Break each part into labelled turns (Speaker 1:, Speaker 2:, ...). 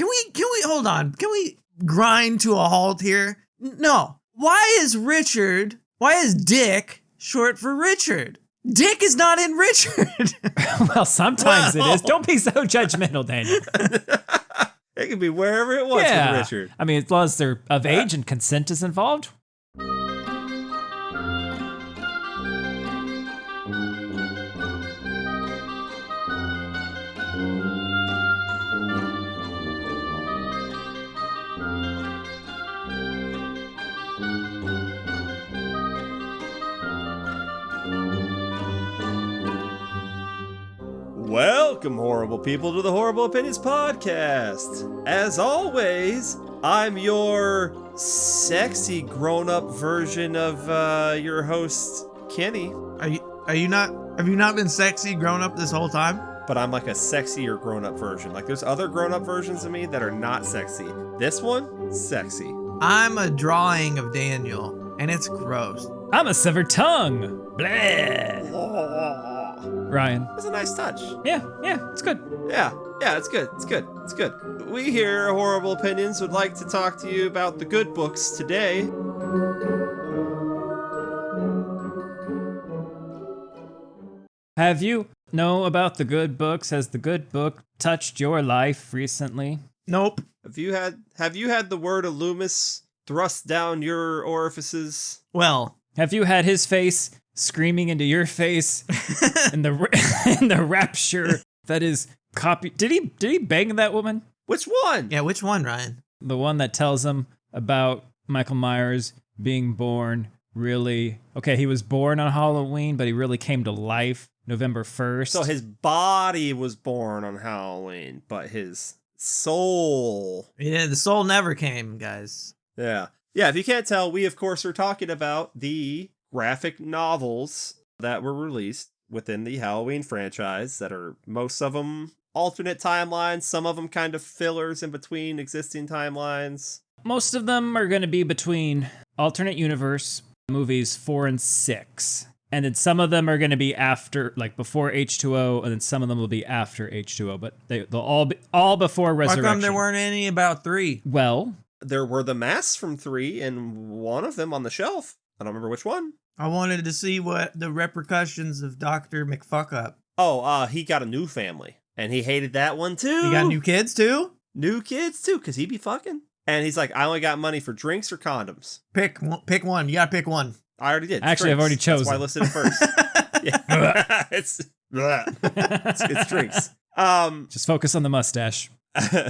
Speaker 1: we hold on? Can we grind to a halt here? No. Why is Dick short for Richard? Dick is not in Richard.
Speaker 2: Well, sometimes it is. Don't be so judgmental, Daniel.
Speaker 3: It can be wherever it wants with Richard.
Speaker 2: I mean, as long as they're of age and consent is involved.
Speaker 3: Welcome, horrible people, to the Horrorble Opinions podcast. As always, I'm your sexy grown-up version of your host, Kenny.
Speaker 1: Have you not been sexy grown up this whole time?
Speaker 3: But I'm like a sexier grown-up version. Like, there's other grown-up versions of me that are not sexy. This one, sexy.
Speaker 1: I'm a drawing of Daniel, and it's gross.
Speaker 2: I'm a severed tongue. Blah. Ryan.
Speaker 3: That's a nice touch.
Speaker 2: Yeah, it's good.
Speaker 3: Yeah, it's good. We here at Horrorble Opinions would like to talk to you about the good books today.
Speaker 2: Have you know about the good books? Has the good book touched your life recently?
Speaker 1: Nope.
Speaker 3: Have you had the word of Loomis thrust down your orifices?
Speaker 1: Well,
Speaker 2: have you had his face screaming into your face in the rapture that is copy? Did he bang that woman?
Speaker 3: Which one?
Speaker 1: Yeah, which one, Ryan?
Speaker 2: The one that tells him about Michael Myers being born really... Okay, he was born on Halloween, but he really came to life November 1st.
Speaker 3: So his body was born on Halloween, but his soul...
Speaker 1: Yeah, the soul never came, guys.
Speaker 3: Yeah, if you can't tell, we of course are talking about the graphic novels that were released within the Halloween franchise that are, most of them, alternate timelines, some of them kind of fillers in between existing timelines.
Speaker 2: Most of them are going to be between alternate universe movies 4 and 6. And then some of them are going to be after, like before H2O, and then some of them will be after H2O, but they'll all be all before Resurrection.
Speaker 1: How come there weren't any about 3?
Speaker 2: Well,
Speaker 3: there were the masks from 3 and one of them on the shelf. I don't remember which one.
Speaker 1: I wanted to see what the repercussions of Dr. McFuckup.
Speaker 3: Oh, he got a new family. And he hated that one too.
Speaker 1: He got new kids too?
Speaker 3: New kids too, because he be fucking. And he's like, I only got money for drinks or condoms.
Speaker 1: Pick one. You gotta pick one.
Speaker 3: I already did.
Speaker 2: Actually, I've already chosen.
Speaker 3: That's why I listed it first. Yeah. it's drinks.
Speaker 2: Just focus on the mustache.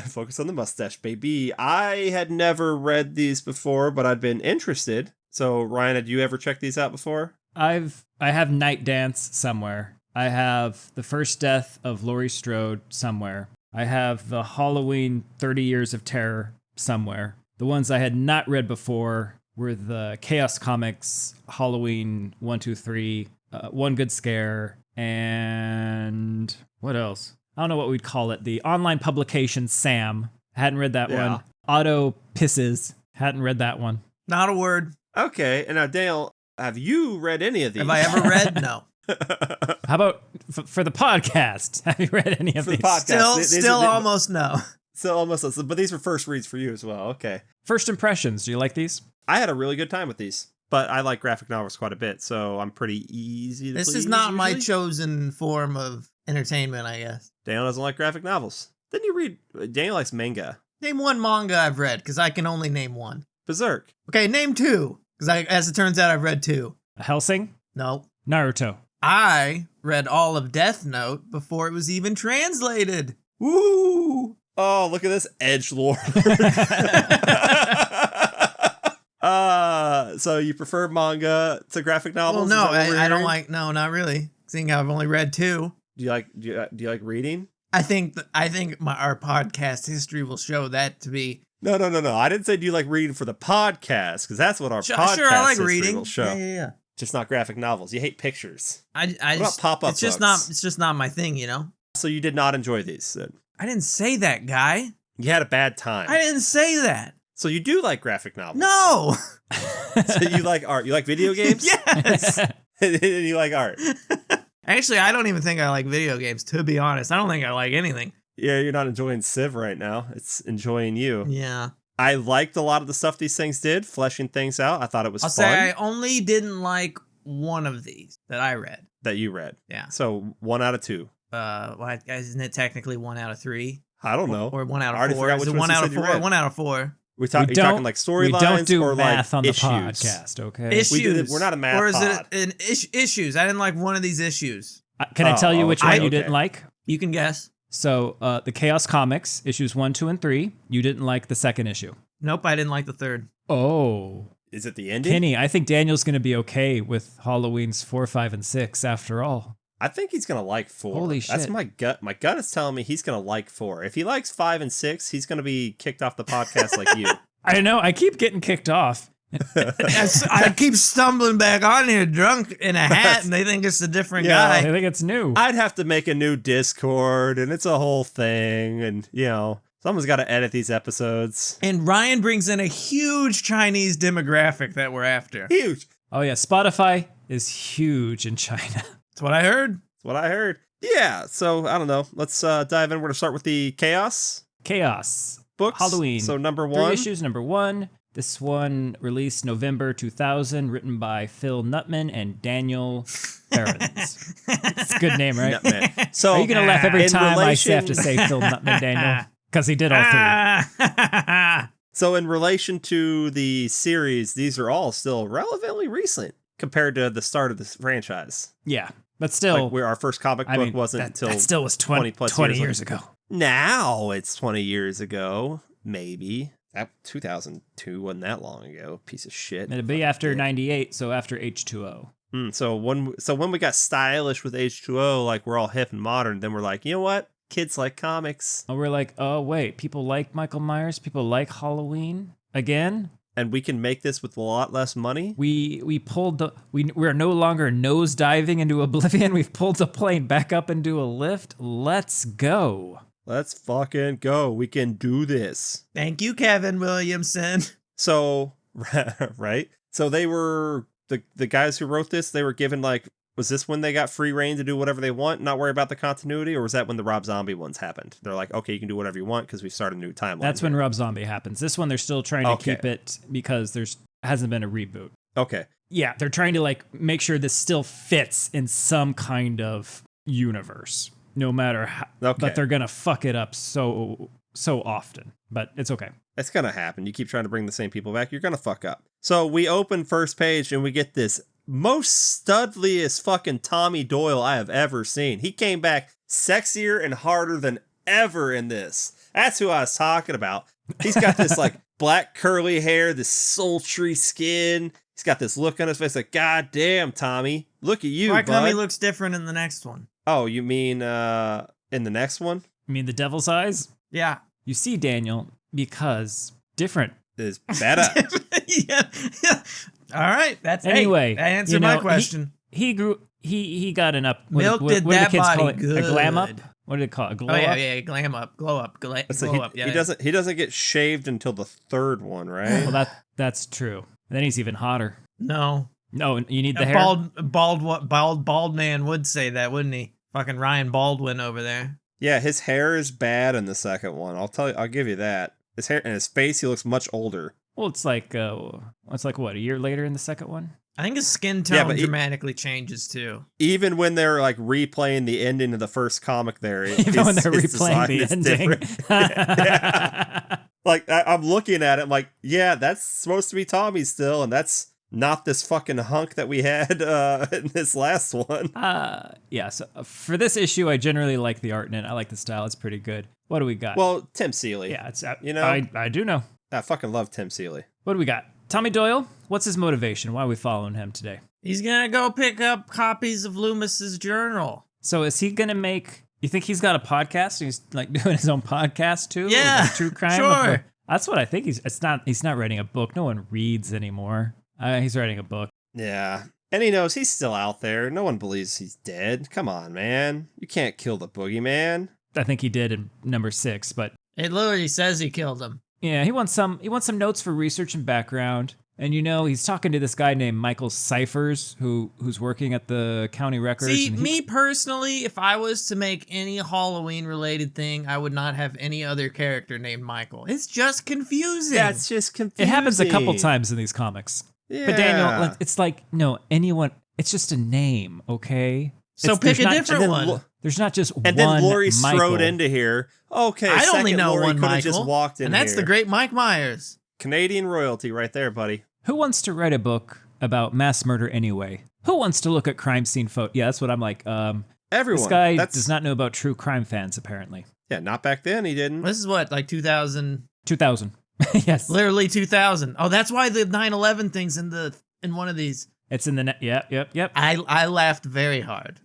Speaker 3: Focus on the mustache, baby. I had never read these before, but I'd been interested. So, Ryan, had you ever checked these out before?
Speaker 2: I have Night Dance somewhere. I have The First Death of Laurie Strode somewhere. I have the Halloween 30 Years of Terror somewhere. The ones I had not read before were the Chaos Comics Halloween 1, 2, 3, One Good Scare, and what else? I don't know what we'd call it. The online publication Sam. Hadn't read that one. Auto Pisses. Hadn't read that one.
Speaker 1: Not a word.
Speaker 3: Okay, and now Dale, have you read any of these?
Speaker 1: Have I ever read? No.
Speaker 2: How about for the podcast? Have you read any of
Speaker 3: for
Speaker 2: these?
Speaker 3: The podcast.
Speaker 1: Still almost no.
Speaker 3: Still almost, but these were first reads for you as well. Okay.
Speaker 2: First impressions. Do you like these?
Speaker 3: I had a really good time with these, but I like graphic novels quite a bit, so I'm pretty easy to please.
Speaker 1: This is not
Speaker 3: usually
Speaker 1: my chosen form of entertainment, I guess.
Speaker 3: Daniel doesn't like graphic novels. Then you read. Daniel likes manga.
Speaker 1: Name one manga I've read, because I can only name one.
Speaker 3: Berserk.
Speaker 1: Okay, name 2, because as it turns out, I've read 2.
Speaker 2: Hellsing?
Speaker 1: No.
Speaker 2: Naruto.
Speaker 1: I read all of Death Note before it was even translated. Woo!
Speaker 3: Oh, look at this edgelord. So you prefer manga to graphic novels?
Speaker 1: Well, no, I don't like. No, not really. Seeing how I've only read 2.
Speaker 3: Do you like reading?
Speaker 1: I think our podcast history will show that to be.
Speaker 3: No. I didn't say do you like reading for the podcast, because that's what our podcast
Speaker 1: sure, I like
Speaker 3: history
Speaker 1: reading.
Speaker 3: will show.
Speaker 1: Yeah.
Speaker 3: Just not graphic novels. You hate pictures.
Speaker 1: What
Speaker 3: about pop-up
Speaker 1: It's just
Speaker 3: books?
Speaker 1: It's just not my thing, you know.
Speaker 3: So you did not enjoy these then?
Speaker 1: I didn't say that, guy.
Speaker 3: You had a bad time.
Speaker 1: I didn't say that.
Speaker 3: So you do like graphic novels?
Speaker 1: No.
Speaker 3: So you like art? You like video games?
Speaker 1: Yes.
Speaker 3: And you like art?
Speaker 1: Actually, I don't even think I like video games, to be honest. I don't think I like anything.
Speaker 3: Yeah, you're not enjoying Civ right now. It's enjoying you.
Speaker 1: Yeah.
Speaker 3: I liked a lot of the stuff these things did, fleshing things out. I thought it was
Speaker 1: I'll
Speaker 3: fun.
Speaker 1: say I only didn't like one of these that I read.
Speaker 3: That you read.
Speaker 1: Yeah.
Speaker 3: So 1 out of 2.
Speaker 1: Well, isn't it technically 1 out of 3?
Speaker 3: I don't know.
Speaker 1: Or 1 out
Speaker 3: I already
Speaker 1: of 4?
Speaker 3: forgot
Speaker 1: Is
Speaker 3: which
Speaker 1: it
Speaker 3: ones
Speaker 1: 1
Speaker 3: you
Speaker 1: out
Speaker 3: said
Speaker 1: of
Speaker 3: you
Speaker 1: 4?
Speaker 3: read.
Speaker 1: 1 out of 4.
Speaker 3: You're talking like storylines
Speaker 2: We don't do
Speaker 3: or
Speaker 2: math
Speaker 3: like
Speaker 2: on the
Speaker 3: issues?
Speaker 2: podcast, okay?
Speaker 1: Issues.
Speaker 3: We're not a math
Speaker 1: Or is
Speaker 3: pod.
Speaker 1: it issues? I didn't like one of these issues.
Speaker 2: Can I tell you which one you
Speaker 3: okay.
Speaker 2: didn't like?
Speaker 1: You can guess.
Speaker 2: So, the Chaos Comics, issues 1, 2, and 3, you didn't like the second issue.
Speaker 1: Nope, I didn't like the third.
Speaker 2: Oh.
Speaker 3: Is it the ending?
Speaker 2: Kenny, I think Daniel's going to be okay with Halloween's 4, 5, and 6 after all.
Speaker 3: I think he's gonna like 4.
Speaker 2: Holy
Speaker 3: That's
Speaker 2: shit.
Speaker 3: my gut. My gut is telling me he's gonna like 4. If he likes 5 and 6, he's gonna be kicked off the podcast like you.
Speaker 2: I know, I keep getting kicked off.
Speaker 1: I keep stumbling back on here drunk in a hat, and they think it's a different
Speaker 3: Yeah.
Speaker 2: I
Speaker 1: guy.
Speaker 2: think it's new.
Speaker 3: I'd have to make a new Discord, and it's a whole thing, and someone's got to edit these episodes.
Speaker 1: And Ryan brings in a huge Chinese demographic that we're after.
Speaker 3: Huge.
Speaker 2: Oh yeah, Spotify is huge in China.
Speaker 1: That's what I heard.
Speaker 3: That's what I heard. Yeah, so I don't know. Let's dive in. We're going to start with the Chaos
Speaker 2: Chaos.
Speaker 3: books.
Speaker 2: Halloween.
Speaker 3: So number
Speaker 2: 3
Speaker 3: 1.
Speaker 2: issues, number 1. This one released November 2000, written by Phil Nutman and Daniel Farrands. It's a good name, right?
Speaker 3: Nutman. So
Speaker 2: Are you going to laugh every
Speaker 3: in
Speaker 2: time I
Speaker 3: relation-
Speaker 2: have to say Phil Nutman, Daniel? Because he did all 3.
Speaker 3: So in relation to the series, these are all still relatively recent compared to the start of this franchise.
Speaker 2: Yeah, but still,
Speaker 3: Like where our first comic book wasn't until
Speaker 2: that still was 20
Speaker 3: plus
Speaker 2: 20
Speaker 3: years
Speaker 2: years ago.
Speaker 3: now. It's 20 years ago, maybe. That 2002 wasn't that long ago. Piece of shit.
Speaker 2: It'd be after 98, so after H2O.
Speaker 3: So when we got stylish with H2O, like we're all hip and modern, then we're like, you know what? Kids like comics,
Speaker 2: And we're like, oh wait, people like Michael Myers, people like Halloween again.
Speaker 3: and we can make this with a lot less money.
Speaker 2: We pulled the we're no longer nose diving into oblivion. We've pulled the plane back up into a lift. Let's go.
Speaker 3: Let's fucking go. We can do this.
Speaker 1: Thank you, Kevin Williamson.
Speaker 3: So, right? So they were the guys who wrote this, they were given was this when they got free reign to do whatever they want, not worry about the continuity, or was that when the Rob Zombie ones happened? They're like, okay, you can do whatever you want because we started a new timeline.
Speaker 2: That's when Rob Zombie happens. This one they're still trying to
Speaker 3: Okay.
Speaker 2: keep it because hasn't been a reboot.
Speaker 3: Okay.
Speaker 2: Yeah, they're trying to make sure this still fits in some kind of universe, no matter how.
Speaker 3: Okay.
Speaker 2: But they're gonna fuck it up so often. But it's okay.
Speaker 3: It's gonna happen. You keep trying to bring the same people back, you're gonna fuck up. So we open first page and we get this most studliest fucking Tommy Doyle I have ever seen. He came back sexier and harder than ever in this. That's who I was talking about. He's got this black curly hair, this sultry skin. He's got this look on his face like, God damn, Tommy, look at you,
Speaker 1: Why come he
Speaker 3: bud.
Speaker 1: looks different in the next one?
Speaker 3: Oh, you mean in the next one?
Speaker 2: I mean, the devil's eyes.
Speaker 1: Yeah.
Speaker 2: You see, Daniel, because different.
Speaker 3: Is better.
Speaker 1: yeah. All right. That's
Speaker 2: Anyway,
Speaker 1: that answered
Speaker 2: you know,
Speaker 1: my question.
Speaker 2: He grew. He got an up.
Speaker 1: Milk did
Speaker 2: do
Speaker 1: that
Speaker 2: the kids call
Speaker 1: body
Speaker 2: it? A glam up.
Speaker 1: good.
Speaker 2: What did it call it? A glow
Speaker 1: Oh yeah,
Speaker 2: up?
Speaker 1: yeah, glam up, glow up, glow
Speaker 3: So
Speaker 1: up. Yeah,
Speaker 3: he doesn't get shaved until the third one, right?
Speaker 2: Well, that's true. Then he's even hotter.
Speaker 1: No,
Speaker 2: No, you need the
Speaker 1: a
Speaker 2: hair.
Speaker 1: bald man would say that, wouldn't he? Fucking Ryan Baldwin over there.
Speaker 3: Yeah, his hair is bad in the second one. I'll give you that. His hair and his face, he looks much older.
Speaker 2: Well, it's like what, a year later in the second one?
Speaker 1: I think his skin tone
Speaker 3: Yeah, but
Speaker 1: dramatically changes too.
Speaker 3: Even when they're replaying the ending of the first comic there,
Speaker 2: Even when they're
Speaker 3: his
Speaker 2: replaying the
Speaker 3: design is
Speaker 2: ending.
Speaker 3: different. Yeah. I'm looking at it, I'm like, yeah, that's supposed to be Tommy still, and that's not this fucking hunk that we had in this last one.
Speaker 2: Yeah, so for this issue, I generally like the art in it. I like the style. It's pretty good. What do we got?
Speaker 3: Well, Tim Seeley.
Speaker 2: yeah, it's
Speaker 3: you know?
Speaker 2: I do know.
Speaker 3: I fucking love Tim Seeley.
Speaker 2: What do we got? Tommy Doyle, what's his motivation? Why are we following him today?
Speaker 1: He's gonna go pick up copies of Loomis's journal.
Speaker 2: So is he going to make, you think he's got a podcast? He's doing his own podcast too?
Speaker 1: Yeah,
Speaker 2: Like true crime?
Speaker 1: sure.
Speaker 2: That's what I think he's not writing a book. No one reads anymore. He's writing a book.
Speaker 3: Yeah. And he knows he's still out there. No one believes he's dead. Come on, man. You can't kill the boogeyman.
Speaker 2: I think he did in number 6, but
Speaker 1: It literally says he killed him.
Speaker 2: yeah, he wants some notes for research and background. And he's talking to this guy named Michael Cyphers, who's working at the county records.
Speaker 1: See,
Speaker 2: and
Speaker 1: me personally, if I was to make any Halloween-related thing, I would not have any other character named Michael. It's just confusing.
Speaker 3: Yeah, it's just confusing.
Speaker 2: It happens a couple times in these comics.
Speaker 3: Yeah.
Speaker 2: But Daniel, it's like, no, anyone, it's just a name, okay?
Speaker 1: So pick a different one.
Speaker 2: There's not just one
Speaker 3: And then Lori
Speaker 2: Michael.
Speaker 3: strode into here. Okay,
Speaker 1: I only know
Speaker 3: Lori
Speaker 1: one
Speaker 3: could have
Speaker 1: Michael,
Speaker 3: just walked in
Speaker 1: and that's
Speaker 3: here.
Speaker 1: the great Mike Myers.
Speaker 3: Canadian royalty right there, buddy.
Speaker 2: Who wants to write a book about mass murder anyway? Who wants to look at crime scene photo? Yeah, that's what I'm like.
Speaker 3: Everyone.
Speaker 2: This guy does not know about true crime fans, apparently.
Speaker 3: Yeah, not back then. He didn't.
Speaker 1: This is what, like 2000?
Speaker 2: 2000. Yes.
Speaker 1: Literally 2000. Oh, that's why the 9/11 thing's in one of these.
Speaker 2: It's in the net. Yep.
Speaker 1: I laughed very hard.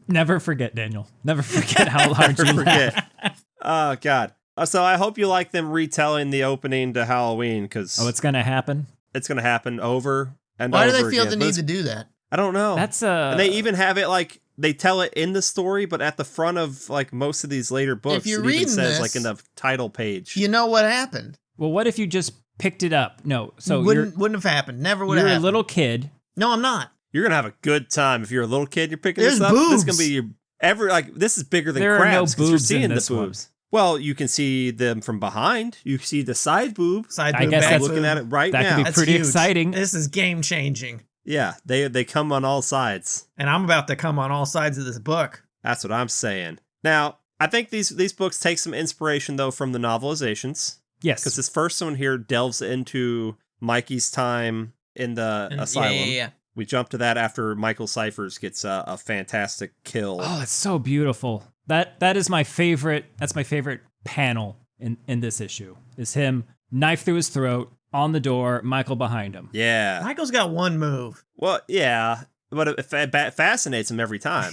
Speaker 2: Never forget, Daniel. Never forget how hard you laughed.
Speaker 3: Oh, God. So I hope you like them retelling the opening to Halloween, because
Speaker 2: Oh, it's going to happen?
Speaker 3: it's going to happen over and
Speaker 1: Why
Speaker 3: over
Speaker 1: do they feel
Speaker 3: again.
Speaker 1: the need to do that?
Speaker 3: I don't know.
Speaker 2: That's
Speaker 3: And they even have it like, they tell it in the story, but at the front of like most of these later books,
Speaker 1: you're
Speaker 3: it even
Speaker 1: reading
Speaker 3: says
Speaker 1: this,
Speaker 3: like in the title page.
Speaker 1: You know what happened?
Speaker 2: Well, what if you just picked it up? No. So
Speaker 1: wouldn't have happened. Never would have
Speaker 2: you're a
Speaker 1: happened.
Speaker 2: little kid.
Speaker 1: No, I'm not.
Speaker 3: You're going to have a good time. If you're a little kid, you're picking
Speaker 1: There's
Speaker 3: this up. This is
Speaker 1: boobs.
Speaker 3: going to be your this is bigger than
Speaker 2: There are no
Speaker 3: crabs because you're
Speaker 2: boobs in
Speaker 3: seeing the
Speaker 2: this one.
Speaker 3: boobs. Well, you can see them from behind. You see the side boob.
Speaker 1: Side
Speaker 2: I
Speaker 1: boob,
Speaker 2: guess
Speaker 1: back
Speaker 2: that's-
Speaker 3: Looking
Speaker 1: boob.
Speaker 3: at it right
Speaker 2: That
Speaker 3: now.
Speaker 2: could be
Speaker 1: That's
Speaker 2: pretty
Speaker 1: huge.
Speaker 2: exciting.
Speaker 1: This is game changing.
Speaker 3: Yeah, they come on all sides.
Speaker 1: And I'm about to come on all sides of this book.
Speaker 3: That's what I'm saying. Now, I think these books take some inspiration though from the novelizations,
Speaker 2: Yes.
Speaker 3: because this first one here delves into Mikey's time in the asylum.
Speaker 1: Yeah.
Speaker 3: We jump to that after Michael Cyphers gets a fantastic kill.
Speaker 2: Oh, it's so beautiful. That is my favorite. That's my favorite panel in this issue. Is him knife through his throat on the door, Michael behind him.
Speaker 3: Yeah.
Speaker 1: Michael's got one move.
Speaker 3: Well, yeah, but it fascinates him every time.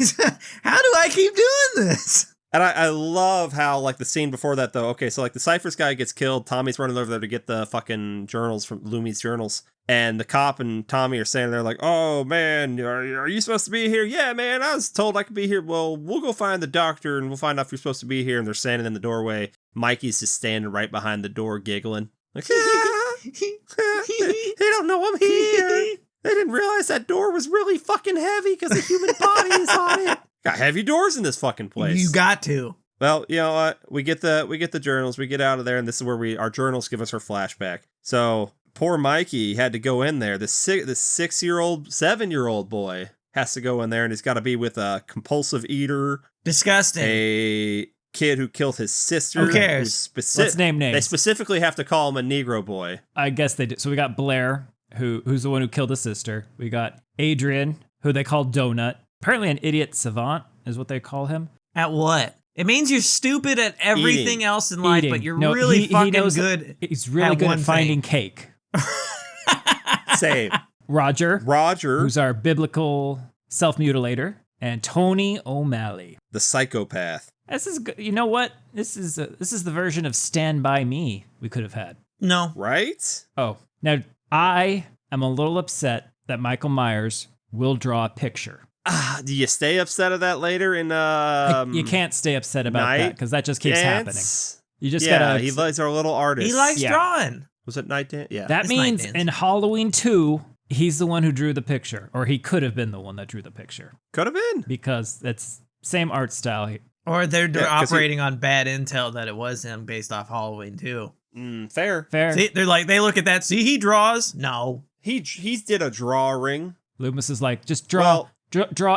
Speaker 1: How do I keep doing this?
Speaker 3: And I love how, like, the scene before that, though. Okay, so, like, the Cyphers guy gets killed. Tommy's running over there to get the fucking journals from Loomis journals. And the cop and Tommy are standing there like, oh, man, are you supposed to be here? Yeah, man, I was told I could be here. Well, we'll go find the doctor, and we'll find out if you're supposed to be here. And they're standing in the doorway. Mikey's just standing right behind the door giggling. Like, they don't know I'm here. They didn't realize that door was really fucking heavy because the human body is on it. Got heavy doors in this fucking place.
Speaker 1: You got to.
Speaker 3: Well, you know what? We get the journals. We get out of there, and this is where our journals give us our flashback. So poor Mikey had to go in there. The 6-year-old, 7-year-old boy has to go in there, and he's got to be with a compulsive eater,
Speaker 1: Disgusting.
Speaker 3: a kid who killed his sister.
Speaker 1: Who cares?
Speaker 2: Let's name names.
Speaker 3: They specifically have to call him a Negro boy.
Speaker 2: I guess they do. So we got Blair, who's the one who killed his sister. We got Adrian, who they call Donut. Apparently an idiot savant is what they call him.
Speaker 1: At what? It means you're stupid at everything
Speaker 3: Eating.
Speaker 1: else in life, but you're
Speaker 2: No,
Speaker 1: really
Speaker 2: he
Speaker 1: fucking
Speaker 2: knows
Speaker 1: good.
Speaker 2: He's really good
Speaker 1: one
Speaker 2: at finding
Speaker 1: thing.
Speaker 2: cake.
Speaker 3: Same.
Speaker 2: Roger,
Speaker 3: Roger,
Speaker 2: who's our biblical self-mutilator, and Tony O'Malley.
Speaker 3: the psychopath.
Speaker 2: This is good. You know what? This is the version of Stand By Me we could have had.
Speaker 1: No.
Speaker 3: Right?
Speaker 2: Oh, now I am a little upset that Michael Myers will draw a picture.
Speaker 3: Do you stay upset of that later in
Speaker 2: You can't stay upset about
Speaker 3: Night
Speaker 2: that because that just keeps happening.
Speaker 3: Dance?
Speaker 2: You just
Speaker 3: Yeah,
Speaker 2: gotta.
Speaker 3: he's our little artist.
Speaker 1: He likes
Speaker 2: Yeah.
Speaker 1: drawing.
Speaker 3: Was it Night Dance? Yeah.
Speaker 2: That
Speaker 1: It's Night
Speaker 2: means
Speaker 1: Dance.
Speaker 2: in Halloween 2, he's the one who drew the picture, or he could have been the one that drew the picture
Speaker 3: Could have been.
Speaker 2: because it's same art style.
Speaker 1: Or they're
Speaker 3: Yeah, 'cause
Speaker 1: operating on bad intel that it was him based off Halloween too.
Speaker 3: Fair.
Speaker 2: Fair.
Speaker 1: See, they're like, they look at that. See, he draws. No.
Speaker 3: He did a drawing.
Speaker 2: Loomis is like, just draw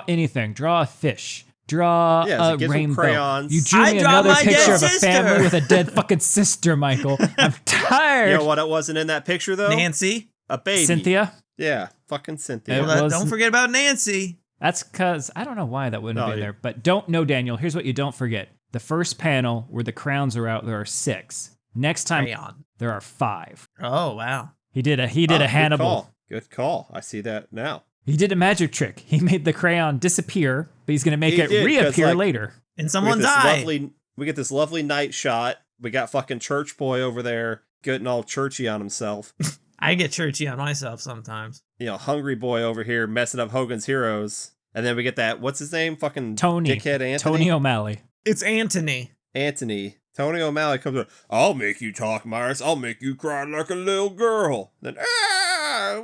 Speaker 2: anything. Draw a fish. Draw
Speaker 3: Yeah, so
Speaker 2: a
Speaker 3: get some
Speaker 2: rainbow.
Speaker 3: crayons.
Speaker 2: You drew
Speaker 1: I
Speaker 2: me
Speaker 1: draw
Speaker 2: another
Speaker 1: my
Speaker 2: picture
Speaker 1: dead
Speaker 2: of a
Speaker 1: sister.
Speaker 2: family with a dead fucking sister, Michael. I'm tired.
Speaker 3: You know what? It wasn't in that picture though.
Speaker 1: Nancy.
Speaker 3: A baby.
Speaker 2: Cynthia?
Speaker 3: Yeah, fucking Cynthia.
Speaker 2: It
Speaker 1: Well,
Speaker 2: was-
Speaker 1: don't forget about Nancy.
Speaker 2: That's because I don't know why that wouldn't
Speaker 3: No,
Speaker 2: have been
Speaker 3: yeah.
Speaker 2: there. But don't know, Daniel. Here's what you don't forget. The first panel where the crowns are out, there are 6. Next time,
Speaker 1: Crayon.
Speaker 2: there are 5.
Speaker 1: Oh, wow.
Speaker 2: He did a
Speaker 3: Oh,
Speaker 2: Hannibal.
Speaker 3: Good call. I see that now.
Speaker 2: He did a magic trick. He made the crayon disappear, but he's going to make
Speaker 3: He
Speaker 2: it
Speaker 3: did, 'cause,
Speaker 2: reappear
Speaker 3: like-
Speaker 2: later.
Speaker 1: In someone's eye.
Speaker 3: We get this lovely night shot. We got fucking Church Boy over there getting all churchy on himself.
Speaker 1: I get churchy on myself sometimes.
Speaker 3: Hungry Boy over here messing up Hogan's Heroes. And then we get that, what's his name? Fucking
Speaker 2: Tony.
Speaker 3: dickhead Anthony.
Speaker 2: Tony O'Malley.
Speaker 1: It's Antony.
Speaker 3: Tony O'Malley comes up, I'll make you talk, Myers. I'll make you cry like a little girl. Then,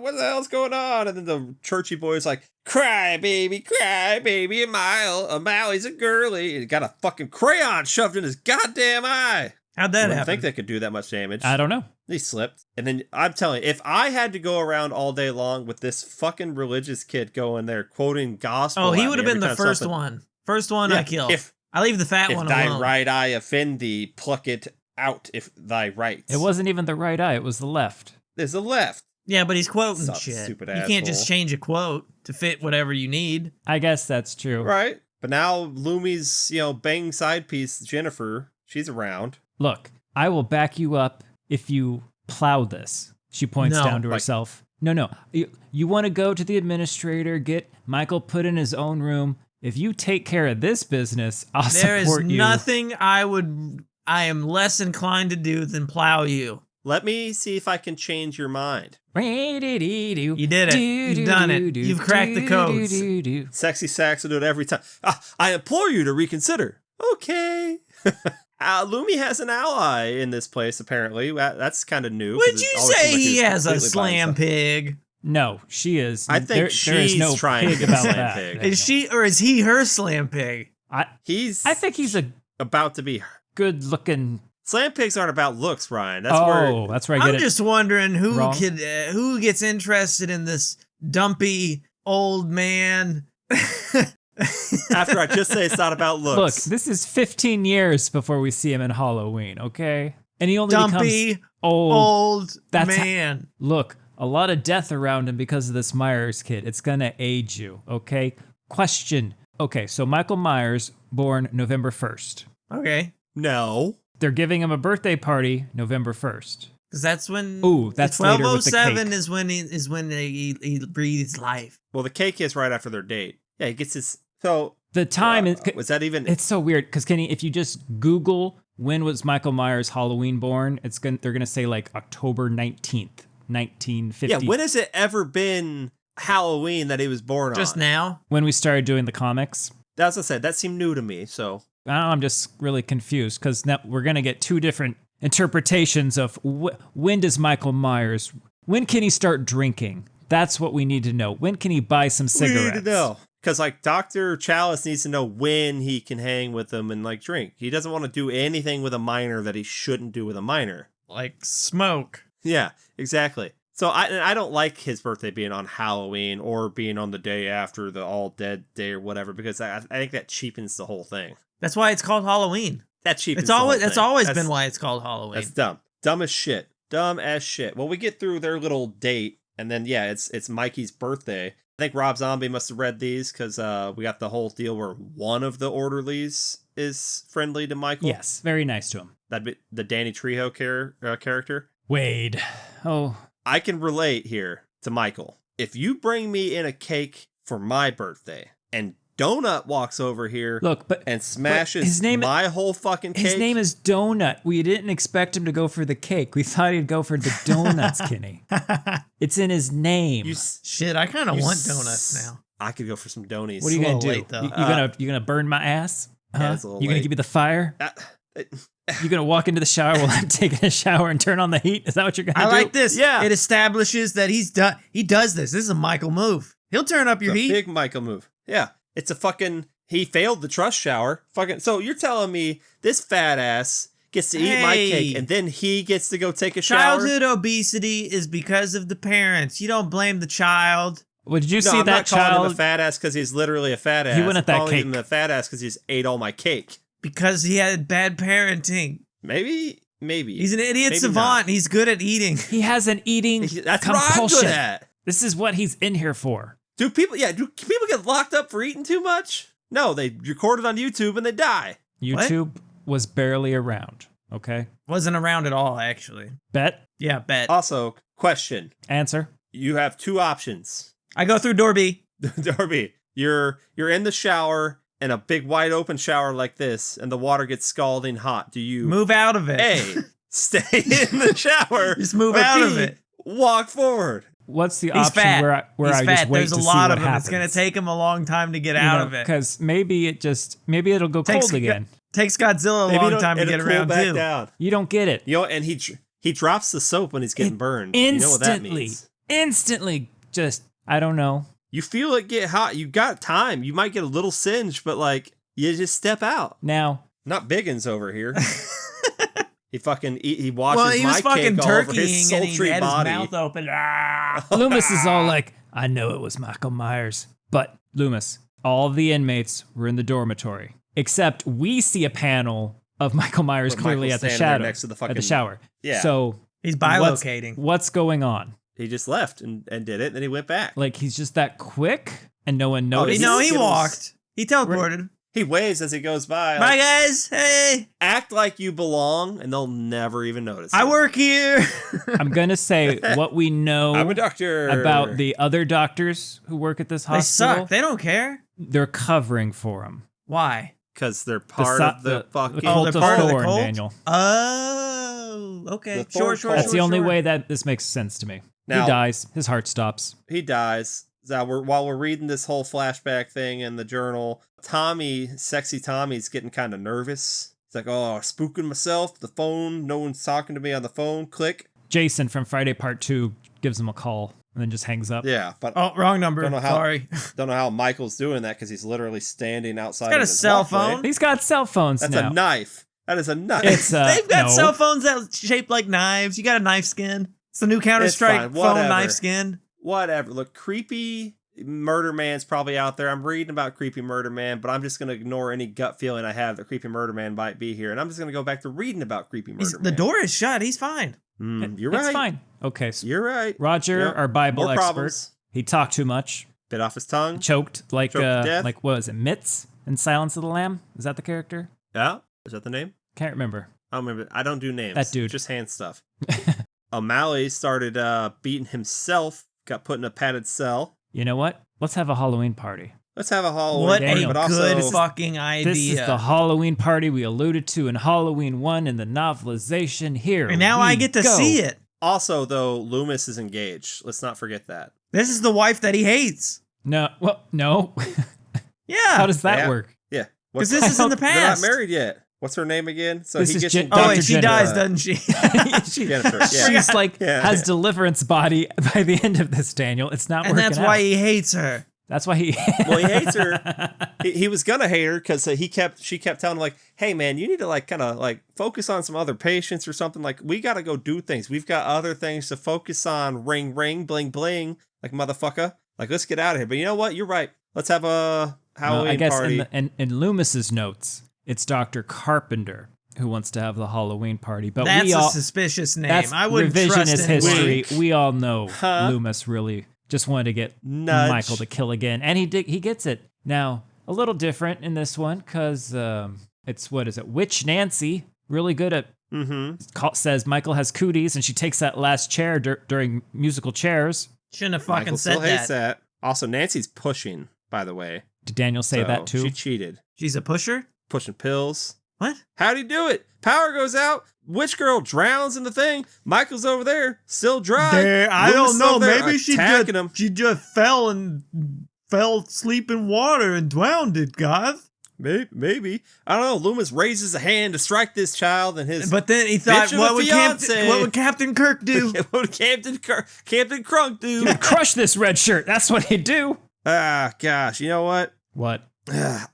Speaker 3: what the hell's going on? And then the churchy boy's like, cry, baby, O'Malley's a girly. And he got a fucking crayon shoved in his goddamn eye.
Speaker 1: How'd that
Speaker 3: I don't
Speaker 1: happen?
Speaker 3: think they could do that much damage.
Speaker 2: I don't know.
Speaker 3: He slipped. And then I'm telling you, if I had to go around all day long with this fucking religious kid going there quoting gospel,
Speaker 1: he would have been the first one. First one I killed. I leave the fat one alone.
Speaker 3: If thy right eye offend thee, pluck it out if thy right.
Speaker 2: It wasn't even the right eye. It was the left.
Speaker 3: There's the left.
Speaker 1: Yeah, but he's quoting
Speaker 3: Sup,
Speaker 1: shit.
Speaker 3: stupid
Speaker 1: You
Speaker 3: asshole.
Speaker 1: can't just change a quote to fit whatever you need.
Speaker 2: I guess that's true.
Speaker 3: Right. But now Loomis, bang side piece, Jennifer, she's around.
Speaker 2: Look, I will back you up if you plow this. She points down to herself. No. You want to go to the administrator, get Michael put in his own room. If you take care of this business, I'll support you.
Speaker 1: There is nothing I am less inclined to do than plow you.
Speaker 3: Let me see if I can change your mind.
Speaker 1: You did it. You've done it. You've cracked the codes.
Speaker 3: Sexy Sax will do it every time. I implore you to reconsider. Okay. Loomis has an ally in this place, apparently. That's kind of new.
Speaker 1: Would you say he has a slam pig?
Speaker 2: No, she is.
Speaker 3: I think
Speaker 2: there
Speaker 3: she's
Speaker 2: is no
Speaker 3: trying
Speaker 2: pig
Speaker 3: to
Speaker 2: about
Speaker 3: slam
Speaker 2: that.
Speaker 3: pig.
Speaker 1: Is she or is he her slam pig?
Speaker 2: I think he's a
Speaker 3: about to be
Speaker 2: good-looking.
Speaker 3: Slam pigs aren't about looks, Ryan. That's
Speaker 2: where I get
Speaker 1: I'm just wondering who gets interested in this dumpy old man.
Speaker 3: After I just say it's not about looks.
Speaker 2: Look, this is 15 years before we see him in Halloween, okay? And he only
Speaker 1: dumpy
Speaker 2: becomes old
Speaker 1: man.
Speaker 2: Look, a lot of death around him because of this Myers kid. It's gonna age you, okay? Question. Okay, so Michael Myers, born November 1st.
Speaker 1: Okay.
Speaker 3: No.
Speaker 2: They're giving him a birthday party November 1st.
Speaker 1: Because that's when.
Speaker 2: Ooh, that's later with the cake.
Speaker 1: 1207 is when he breathes life.
Speaker 3: Well, the cake is right after their date. Yeah, he gets his. So
Speaker 2: the time is.
Speaker 3: Was that even?
Speaker 2: It's so weird because Kenny, if you just Google when was Michael Myers Halloween born, they're gonna say like October 19th, 1950.
Speaker 3: Yeah, when has it ever been Halloween that he was born on?
Speaker 1: Just now.
Speaker 2: When we started doing the comics.
Speaker 3: That's what I said. That seemed new to me. So
Speaker 2: I'm just really confused because now we're gonna get two different interpretations of when does Michael Myers. When can he start drinking? That's what we need to know. When can he buy some cigarettes?
Speaker 3: We need to know. Because, Dr. Chalice needs to know when he can hang with them and, drink. He doesn't want to do anything with a minor that he shouldn't do with a minor.
Speaker 1: Like smoke.
Speaker 3: Yeah, exactly. So, I don't like his birthday being on Halloween or being on the day after the All Dead Day or whatever, because I think that cheapens the whole thing.
Speaker 1: That's why it's called Halloween.
Speaker 3: That cheapens
Speaker 1: That's always been why it's called Halloween.
Speaker 3: That's dumb. Dumb as shit. Dumb as shit. Well, we get through their little date, and then, yeah, it's Mikey's birthday. I think Rob Zombie must have read these because we got the whole deal where one of the orderlies is friendly to Michael.
Speaker 2: Yes, very nice to him.
Speaker 3: That'd be the Danny Trejo character.
Speaker 2: Wade. Oh.
Speaker 3: I can relate here to Michael. If you bring me in a cake for my birthday and Donut walks over here and smashes my whole fucking cake.
Speaker 2: His name is Donut. We didn't expect him to go for the cake. We thought he'd go for the donuts, Kenny. It's in his name.
Speaker 1: Shit, I kind of want donuts now.
Speaker 3: I could go for some donies.
Speaker 2: What are you going to do? You gonna burn my ass?
Speaker 3: Yeah,
Speaker 2: you going to give me the fire? You going to walk into the shower while I'm taking a shower and turn on the heat? Is that what you're going to do?
Speaker 1: I like this.
Speaker 3: Yeah.
Speaker 1: It establishes that he does this. This is a Michael move. He'll turn up your heat.
Speaker 3: Big Michael move. Yeah. It's a fucking, he failed the trust shower. So you're telling me this fat ass gets to eat my cake and then he gets to go take a shower?
Speaker 1: Childhood obesity is because of the parents. You don't blame the child.
Speaker 2: Well, did you see
Speaker 3: I'm
Speaker 2: that
Speaker 3: not calling
Speaker 2: child?
Speaker 3: him a fat ass because he's literally a fat ass.
Speaker 2: He went at that
Speaker 3: calling
Speaker 2: cake.
Speaker 3: him a fat ass because he's ate all my cake.
Speaker 1: Because he had bad parenting.
Speaker 3: Maybe.
Speaker 1: He's an idiot
Speaker 3: Maybe
Speaker 1: savant.
Speaker 3: not.
Speaker 1: He's good at eating.
Speaker 2: He has an eating
Speaker 3: That's what I'm
Speaker 2: compulsion.
Speaker 3: good at.
Speaker 2: This is what he's in here for.
Speaker 3: Do people get locked up for eating too much? No, they record it on YouTube and they die.
Speaker 2: YouTube was barely around, okay?
Speaker 1: Wasn't around at all, actually.
Speaker 2: Bet?
Speaker 1: Yeah, bet.
Speaker 3: Also, question.
Speaker 2: Answer?
Speaker 3: You have two options.
Speaker 1: I go through door B.
Speaker 3: Darby, you're in the shower in a big wide open shower like this and the water gets scalding hot. Do you
Speaker 1: move out of it?
Speaker 3: A, stay in the shower.
Speaker 1: Just move
Speaker 3: or
Speaker 1: out
Speaker 3: B,
Speaker 1: of it.
Speaker 3: Walk forward.
Speaker 2: What's the
Speaker 1: He's
Speaker 2: option
Speaker 1: fat.
Speaker 2: where I
Speaker 1: He's
Speaker 2: just
Speaker 1: fat.
Speaker 2: wait
Speaker 1: There's
Speaker 2: to
Speaker 1: a
Speaker 2: see
Speaker 1: lot
Speaker 2: what
Speaker 1: of them.
Speaker 2: happens?
Speaker 1: It's going to take him a long time to get out of it.
Speaker 2: Because maybe it'll go
Speaker 1: Takes-
Speaker 2: cold again.
Speaker 1: Takes Godzilla a
Speaker 3: Maybe
Speaker 1: long time to
Speaker 3: it'll
Speaker 1: get
Speaker 3: cool
Speaker 1: around
Speaker 3: back
Speaker 1: too.
Speaker 3: down.
Speaker 2: You don't get it.
Speaker 3: You know, and he drops the soap when he's getting burned. You know what that means.
Speaker 2: Instantly, just, I don't know.
Speaker 3: You feel it get hot. You got time. You might get a little singe, but like, you just step out.
Speaker 2: Now,
Speaker 3: Not Biggins over here. He washes
Speaker 1: Well, he was
Speaker 3: my
Speaker 1: fucking
Speaker 3: cake all over his
Speaker 1: turkeying and he
Speaker 3: sultry
Speaker 1: had
Speaker 3: body.
Speaker 1: his mouth open. Ah.
Speaker 2: Loomis is all like, I know it was Michael Myers. But, Loomis, all the inmates were in the dormitory. Except we see a panel of Michael Myers
Speaker 3: Where
Speaker 2: clearly
Speaker 3: Michael's
Speaker 2: at the
Speaker 3: standing there
Speaker 2: shadow.
Speaker 3: next to the
Speaker 2: at
Speaker 3: fucking-
Speaker 2: the shower.
Speaker 3: Yeah.
Speaker 2: So,
Speaker 1: He's bilocating.
Speaker 2: what's going on?
Speaker 3: He just left and did it, and then he went back.
Speaker 2: Like, he's just that quick and no one noticed?
Speaker 1: No, he
Speaker 3: Skittles.
Speaker 1: walked. He teleported.
Speaker 3: He waves as he goes by.
Speaker 1: Bye,
Speaker 3: Like,
Speaker 1: guys. Hey,
Speaker 3: act like you belong, and they'll never even notice.
Speaker 1: I
Speaker 3: it.
Speaker 1: work here.
Speaker 2: I'm going to say what we know
Speaker 3: I'm a doctor.
Speaker 2: about the other doctors who work at this
Speaker 1: They
Speaker 2: hospital.
Speaker 1: suck. They don't care.
Speaker 2: They're covering for him.
Speaker 1: Why?
Speaker 3: Because they're part of the fucking.
Speaker 2: cult
Speaker 1: they're
Speaker 2: of
Speaker 1: part of the
Speaker 2: Thorn,
Speaker 1: cult?
Speaker 2: Daniel.
Speaker 1: Oh, okay.
Speaker 3: The Thorn
Speaker 1: Sure.
Speaker 3: cult.
Speaker 2: That's the only way that this makes sense to me.
Speaker 3: Now-
Speaker 2: he dies. His heart stops.
Speaker 3: He dies. Now while we're reading this whole flashback thing in the journal, sexy Tommy's getting kind of nervous. He's like, "Oh, spooking myself. The phone. No one's talking to me on the phone. Click."
Speaker 2: Jason from Friday Part 2 gives him a call and then just hangs up.
Speaker 3: Yeah, but
Speaker 1: Oh, wrong number.
Speaker 3: Don't know how-
Speaker 1: Sorry.
Speaker 3: don't know how Michael's doing that because he's literally standing outside.
Speaker 1: He's got
Speaker 3: of
Speaker 1: a
Speaker 3: his
Speaker 1: cell
Speaker 3: walkway.
Speaker 1: phone.
Speaker 2: He's got cell phones
Speaker 3: That's
Speaker 2: now.
Speaker 3: a knife. That is a knife.
Speaker 2: It's
Speaker 1: They've got
Speaker 2: no.
Speaker 1: cell phones that shaped like knives. You got a knife skin. It's the new Counter-Strike
Speaker 3: fine,
Speaker 1: phone
Speaker 3: whatever.
Speaker 1: knife skin.
Speaker 3: Whatever. Look, creepy Murder Man's probably out there. I'm reading about Creepy Murder Man, but I'm just going to ignore any gut feeling I have that Creepy Murder Man might be here. And I'm just going to go back to reading about Creepy Murder Man.
Speaker 1: The door is shut. He's fine.
Speaker 3: You're
Speaker 2: That's
Speaker 3: right.
Speaker 2: fine. Okay, so
Speaker 3: You're right.
Speaker 2: Roger,
Speaker 3: Yep.
Speaker 2: our Bible
Speaker 3: More
Speaker 2: expert,
Speaker 3: problems.
Speaker 2: he talked too much,
Speaker 3: Bit off his tongue.
Speaker 2: choked
Speaker 3: Choked to death.
Speaker 2: like what was it, Mitz in Silence of the Lamb? Is that the character?
Speaker 3: Yeah. Is that the name?
Speaker 2: Can't remember.
Speaker 3: I don't remember. I don't do names.
Speaker 2: That dude.
Speaker 3: Just hand stuff. O'Malley started beating himself. Got put in a padded cell.
Speaker 2: You know what? Let's have a Halloween party.
Speaker 3: Let's have a Halloween
Speaker 1: What
Speaker 3: party,
Speaker 2: Daniel.
Speaker 1: a
Speaker 3: but
Speaker 1: good
Speaker 3: also
Speaker 1: fucking idea.
Speaker 2: This is the Halloween party we alluded to in Halloween 1 in the novelization. Here
Speaker 1: and now
Speaker 2: we
Speaker 1: I get to
Speaker 2: go.
Speaker 1: see it.
Speaker 3: also though Loomis is engaged. Let's not forget that.
Speaker 1: This is the wife that he hates.
Speaker 2: No, well, no.
Speaker 1: Yeah.
Speaker 2: How does that
Speaker 3: Yeah.
Speaker 2: work?
Speaker 3: Yeah.
Speaker 1: Because this is in the
Speaker 3: They're not
Speaker 1: past.
Speaker 3: married yet. What's her name again? So
Speaker 2: This
Speaker 3: he
Speaker 2: is
Speaker 3: gets
Speaker 2: Jen-
Speaker 3: engaged
Speaker 1: Oh,
Speaker 2: Dr.
Speaker 1: wait, she
Speaker 2: Jennifer.
Speaker 1: dies, doesn't she?
Speaker 3: Jennifer. Yeah.
Speaker 2: She's like
Speaker 3: Yeah.
Speaker 2: has deliverance body by the end of this, Daniel. It's not
Speaker 1: And
Speaker 2: working
Speaker 1: that's why
Speaker 2: out.
Speaker 1: he hates her.
Speaker 2: That's why he.
Speaker 3: Well, he hates her. He was gonna hate her because she kept telling him like, "Hey, man, you need to like kind of like focus on some other patients or something. Like, we gotta go do things. We've got other things to focus on. Ring, ring, bling, bling. Like, motherfucker. Like, let's get out of here. But you know what? You're right. Let's have a Halloween
Speaker 2: I guess
Speaker 3: party.
Speaker 2: in Loomis's notes, it's Dr. Carpenter who wants to have the Halloween party. But
Speaker 1: That's
Speaker 2: we
Speaker 1: a
Speaker 2: all
Speaker 1: suspicious name.
Speaker 2: that's
Speaker 1: I wouldn't trust
Speaker 2: revisionist
Speaker 1: anyone.
Speaker 2: history. We all know
Speaker 3: Huh?
Speaker 2: Loomis really just wanted to get
Speaker 3: Nudge.
Speaker 2: Michael to kill again, and he gets it. Now a little different in this one because it's what is it? Witch Nancy, really good at. Says Michael has cooties, and she takes that last chair during musical chairs.
Speaker 1: Shouldn't have fucking
Speaker 3: Michael
Speaker 1: said
Speaker 3: still hates
Speaker 1: that.
Speaker 3: that. Also, Nancy's pushing, by the way.
Speaker 2: Did Daniel say
Speaker 3: So
Speaker 2: that too?
Speaker 3: She cheated.
Speaker 1: She's a pusher?
Speaker 3: Pushing pills.
Speaker 1: What?
Speaker 3: How'd he do it? Power goes out. Witch girl drowns in the thing. Michael's over there, still dry.
Speaker 1: I
Speaker 3: Loomis
Speaker 1: don't
Speaker 3: is
Speaker 1: know.
Speaker 3: over there
Speaker 1: Maybe she
Speaker 3: attacking him.
Speaker 1: fell asleep in water and drowned it, guys.
Speaker 3: Maybe. I don't know. Loomis raises a hand to strike this child, and his.
Speaker 1: But then he thought,
Speaker 3: Bitch of
Speaker 1: what
Speaker 3: a
Speaker 1: would,
Speaker 3: fiance.
Speaker 1: what would Captain Kirk do?
Speaker 3: what would Captain Crunk do?
Speaker 2: He would crush this red shirt. That's what he'd do.
Speaker 3: Ah, gosh. You know what?
Speaker 2: What?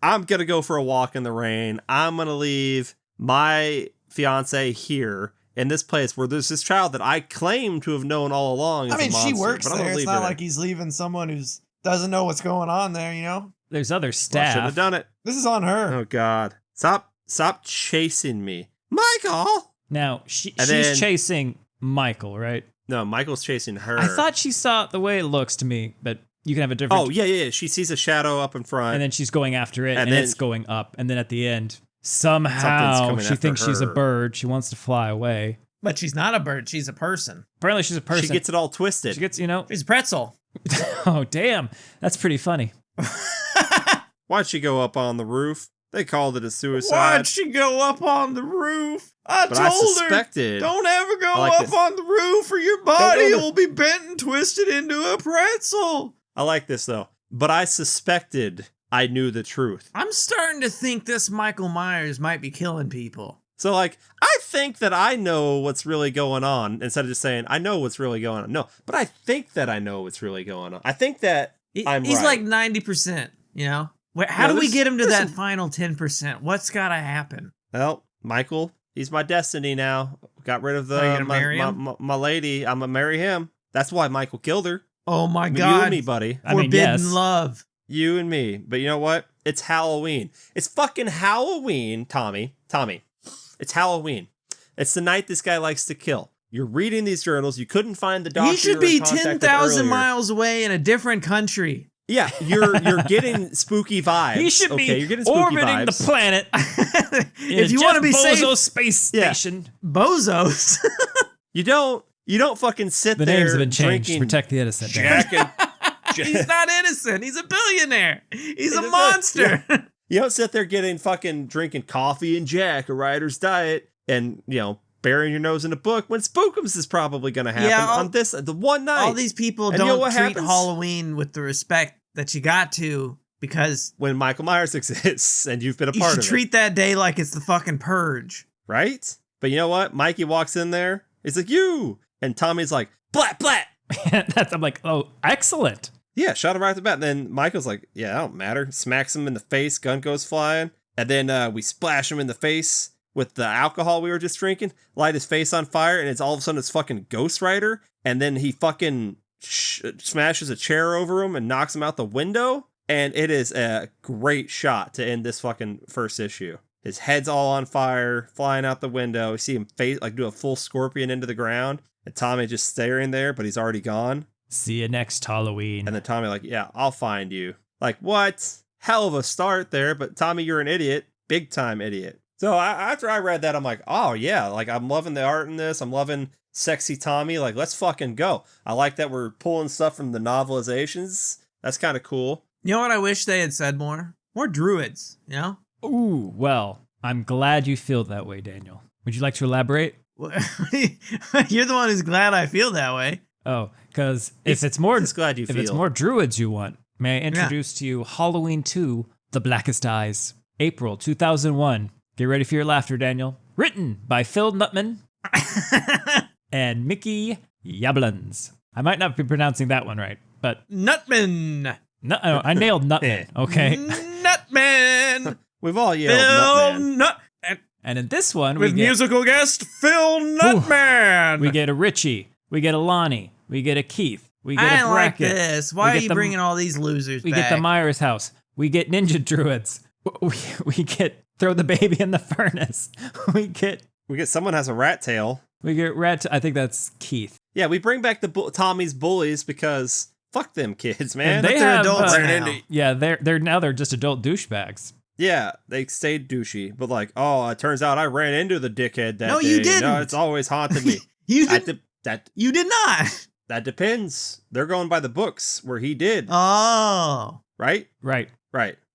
Speaker 3: I'm gonna go for a walk in the rain. I'm gonna leave my fiance here in this place where there's this child that I claim to have known all along. As a monster, but I'm gonna leave her there.
Speaker 1: he's leaving someone who doesn't know what's going on there, you know?
Speaker 2: There's other
Speaker 3: Well, I should
Speaker 2: staff.
Speaker 3: have done it.
Speaker 1: This is on her.
Speaker 3: Oh God! Stop chasing me, Michael.
Speaker 2: Now she's
Speaker 3: then-
Speaker 2: chasing Michael, right?
Speaker 3: No, Michael's chasing her.
Speaker 2: I thought she saw it the way it looks to me, but you can have a different.
Speaker 3: Oh yeah. She sees a shadow up in front.
Speaker 2: And then she's going after it,
Speaker 3: And
Speaker 2: and
Speaker 3: then-
Speaker 2: it's going up, and then at the end,
Speaker 3: Something's
Speaker 2: somehow
Speaker 3: coming
Speaker 2: she
Speaker 3: after
Speaker 2: thinks she's a
Speaker 3: her.
Speaker 2: bird. She wants to fly away.
Speaker 1: But she's not a bird. She's a person.
Speaker 2: Apparently, she's a person.
Speaker 3: She gets it all twisted.
Speaker 2: She gets, you know.
Speaker 1: She's a pretzel.
Speaker 2: Oh damn, that's pretty funny.
Speaker 3: Why'd she go up on the roof? They called it a suicide.
Speaker 1: Why'd she go up on the roof? I
Speaker 3: But I
Speaker 1: told her,
Speaker 3: suspected.
Speaker 1: don't ever go
Speaker 3: I like
Speaker 1: up
Speaker 3: this.
Speaker 1: on the roof or your body
Speaker 3: go
Speaker 1: will be bent and twisted into a pretzel.
Speaker 3: I like this though. But I suspected I knew the truth.
Speaker 1: I'm starting to think this Michael Myers might be killing people.
Speaker 3: So, like, I think that I know what's really going on instead of just saying, I know what's really going on. No, but I think that I know what's really going on. I think that
Speaker 1: He's
Speaker 3: right.
Speaker 1: like 90%, you know? How do we get him to that final 10%? What's got to happen?
Speaker 3: Well, Michael, he's my destiny now. Got rid of my lady. I'm going to marry him. That's why Michael killed her.
Speaker 1: Oh, my God.
Speaker 3: You and me, buddy.
Speaker 1: Forbidden love.
Speaker 3: You and me. But you know what? It's Halloween. It's fucking Halloween, Tommy. It's Halloween. It's the night this guy likes to kill. You're reading these journals. You couldn't find the doctor.
Speaker 1: He should be 10,000 miles away in a different country.
Speaker 3: Yeah, you're getting spooky vibes.
Speaker 2: He should be
Speaker 3: you're getting spooky
Speaker 2: orbiting
Speaker 3: vibes.
Speaker 2: the planet.
Speaker 1: If you want to be safe,
Speaker 2: Bozo space station.
Speaker 1: Bozos.
Speaker 3: You don't fucking sit
Speaker 2: The
Speaker 3: there
Speaker 2: names have been changed to
Speaker 3: drinking
Speaker 2: protect the innocent.
Speaker 3: Jack and
Speaker 1: He's not innocent. He's a billionaire. He's a monster.
Speaker 3: Yeah. You don't sit there drinking coffee and Jack, a writer's diet, and burying your nose in a book when Spookums is probably going to happen on the one night.
Speaker 1: All these people don't treat Halloween with the respect that you got to, because
Speaker 3: when Michael Myers exists and you've been a part of it.
Speaker 1: You should treat that day like it's the fucking purge.
Speaker 3: Right? But you know what? Mikey walks in there. He's like, you! And Tommy's like, blat, blat!
Speaker 2: I'm like, oh, excellent.
Speaker 3: Yeah, shot him right at the bat. And then Michael's like, yeah, I don't matter. Smacks him in the face. Gun goes flying. And then we splash him in the face with the alcohol we were just drinking. Light his face on fire. And all of a sudden it's fucking Ghost Rider. And then he fucking smashes a chair over him and knocks him out the window. And it is a great shot to end this fucking first issue. His head's all on fire, flying out the window. You see him do a full scorpion into the ground. And Tommy just staring there, but he's already gone.
Speaker 2: See you next Halloween.
Speaker 3: And then Tommy like, yeah, I'll find you. Like, what? Hell of a start there, but Tommy, you're an idiot. Big time idiot. So after I read that, I'm like, oh yeah, like I'm loving the art in this. I'm loving sexy Tommy. Like, let's fucking go. I like that we're pulling stuff from the novelizations. That's kind of cool.
Speaker 1: You know what I wish they had said more? More druids, you know?
Speaker 2: Ooh, well, I'm glad you feel that way, Daniel. Would you like to elaborate?
Speaker 1: You're the one who's glad I feel that way.
Speaker 2: Oh, because if it's more druids you want, may I introduce to you Halloween 2, The Blackest Eyes, April 2001. Get ready for your laughter, Daniel. Written by Phil Nutman and Mickey Yablans. I might not be pronouncing that one right, but
Speaker 1: Nutman.
Speaker 2: I nailed Nutman. Okay.
Speaker 1: Nutman.
Speaker 3: We've all yelled
Speaker 1: Phil
Speaker 3: Nutman.
Speaker 2: And in this one,
Speaker 1: with musical guest Phil Nutman.
Speaker 2: We get a Richie. We get a Lonnie. We get a Keith. We get a Brackett.
Speaker 1: Like this. Why are you bringing all these losers
Speaker 2: back?
Speaker 1: We
Speaker 2: get the Myers house. We get Ninja Druids. We get throw the baby in the furnace. We get
Speaker 3: someone has a rat tail.
Speaker 2: We get I think that's Keith.
Speaker 3: Yeah, we bring back the Tommy's bullies because fuck them kids, man.
Speaker 2: They're
Speaker 3: adults
Speaker 2: now. Yeah, they're just adult douchebags.
Speaker 3: Yeah, they stayed douchey, but like, oh, it turns out I ran into the dickhead that day.
Speaker 1: No, you didn't.
Speaker 3: No, it's always haunted me.
Speaker 1: You did not.
Speaker 3: That depends. They're going by the books where he did.
Speaker 1: Oh.
Speaker 3: Right?
Speaker 2: Right.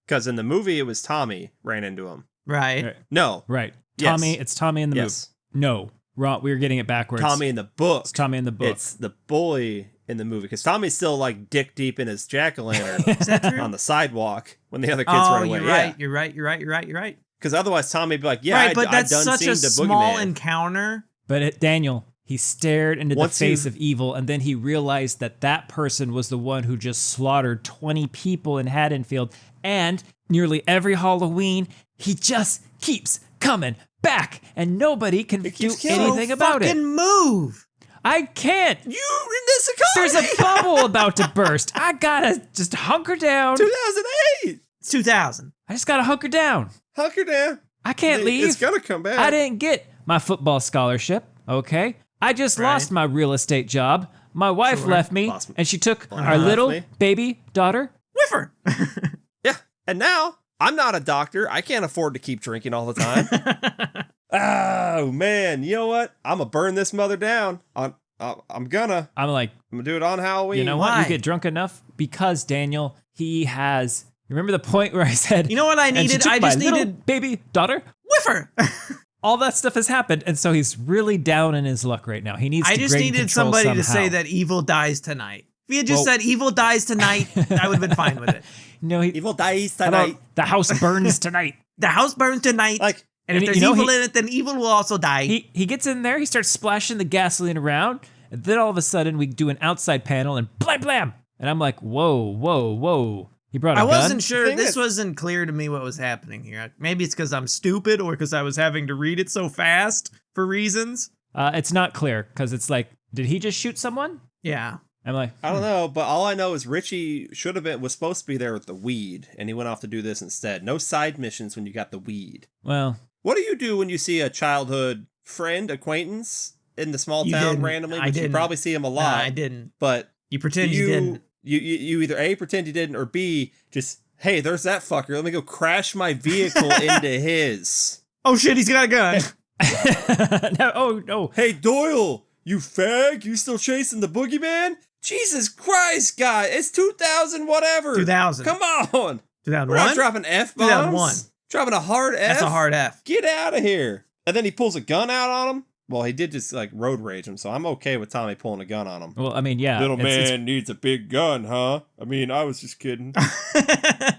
Speaker 3: Because in the movie, it was Tommy ran into him.
Speaker 1: Right.
Speaker 3: No.
Speaker 2: Right.
Speaker 3: Yes.
Speaker 2: Tommy, it's Tommy in the movie. No. Wrong. We were getting it backwards.
Speaker 3: Tommy in the book.
Speaker 2: It's Tommy in the book.
Speaker 3: It's the bully in the movie. Because Tommy's still like dick deep in his jack-o'-lantern
Speaker 1: Is that true?
Speaker 3: on the sidewalk when the other kids run away.
Speaker 1: You're right.
Speaker 3: Because otherwise Tommy would be like, yeah,
Speaker 1: right, but
Speaker 3: I've
Speaker 1: that's
Speaker 3: done
Speaker 1: such
Speaker 3: seen
Speaker 1: a
Speaker 3: the
Speaker 1: small
Speaker 3: boogeyman.
Speaker 1: encounter.
Speaker 2: But Daniel, he stared into the face of evil, and then he realized that person was the one who just slaughtered 20 people in Haddonfield. And nearly every Halloween, he just keeps coming back, and nobody can do anything about it.
Speaker 1: Fucking move.
Speaker 2: I can't.
Speaker 3: You in this economy.
Speaker 2: There's a bubble about to burst. I gotta just hunker down.
Speaker 3: 2008.
Speaker 1: It's 2000.
Speaker 2: I just gotta hunker down.
Speaker 3: Hunker down.
Speaker 2: I can't leave.
Speaker 3: It's gonna come back.
Speaker 2: I didn't get my football scholarship, okay? I just lost my real estate job. My wife left me, and she took our little baby daughter.
Speaker 1: Whiffer.
Speaker 3: Yeah, and now I'm not a doctor. I can't afford to keep drinking all the time. Oh, man. You know what? I'm going to burn this mother down. I'm gonna do it on Halloween.
Speaker 2: You know what? You get drunk enough because, Daniel, he has... Remember the point where I said...
Speaker 1: You know what I needed? I just needed...
Speaker 2: baby daughter?
Speaker 1: Whiffer.
Speaker 2: All that stuff has happened, and so he's really down in his luck right now. He needs to gain control somehow.
Speaker 1: somebody to say that evil dies tonight. If he had just said evil dies tonight, I would have been fine with it.
Speaker 2: No,
Speaker 3: Evil dies tonight.
Speaker 2: the house burns tonight.
Speaker 1: The house burns tonight.
Speaker 3: Like,
Speaker 1: and if there's evil in it, then evil will also die.
Speaker 2: He gets in there, he starts splashing the gasoline around, and then all of a sudden we do an outside panel and blam blam. And I'm like, whoa. He brought a gun?
Speaker 1: I wasn't sure. This wasn't clear to me what was happening here. Maybe it's because I'm stupid or because I was having to read it so fast for reasons.
Speaker 2: It's not clear, because it's like, did he just shoot someone?
Speaker 1: Yeah.
Speaker 2: I'm like,
Speaker 3: I don't know, but all I know is Richie was supposed to be there with the weed, and he went off to do this instead. No side missions when you got the weed.
Speaker 2: well,
Speaker 3: What do you do when you see a childhood friend, acquaintance in the small town randomly?
Speaker 1: I
Speaker 3: Which
Speaker 1: didn't.
Speaker 3: you probably see him a lot.
Speaker 1: I didn't.
Speaker 3: But
Speaker 1: You pretend you didn't.
Speaker 3: You either A, pretend you didn't, or B, just, hey, there's that fucker. Let me go crash my vehicle into his.
Speaker 1: Oh shit, he's got a gun.
Speaker 2: no, oh no.
Speaker 3: Hey, Doyle, you fag? You still chasing the boogeyman? Jesus Christ, guy. It's 2000 whatever.
Speaker 1: 2000.
Speaker 3: Come on.
Speaker 1: 2001?
Speaker 3: We're not dropping F-bombs.
Speaker 1: 2001.
Speaker 3: Dropping a hard F?
Speaker 1: That's a hard F.
Speaker 3: Get out of here. And then he pulls a gun out on him. Well, he did just like road rage him, so I'm okay with Tommy pulling a gun on him.
Speaker 2: Well, I mean, yeah.
Speaker 3: Little man needs a big gun, huh? I mean, I was just kidding.
Speaker 1: I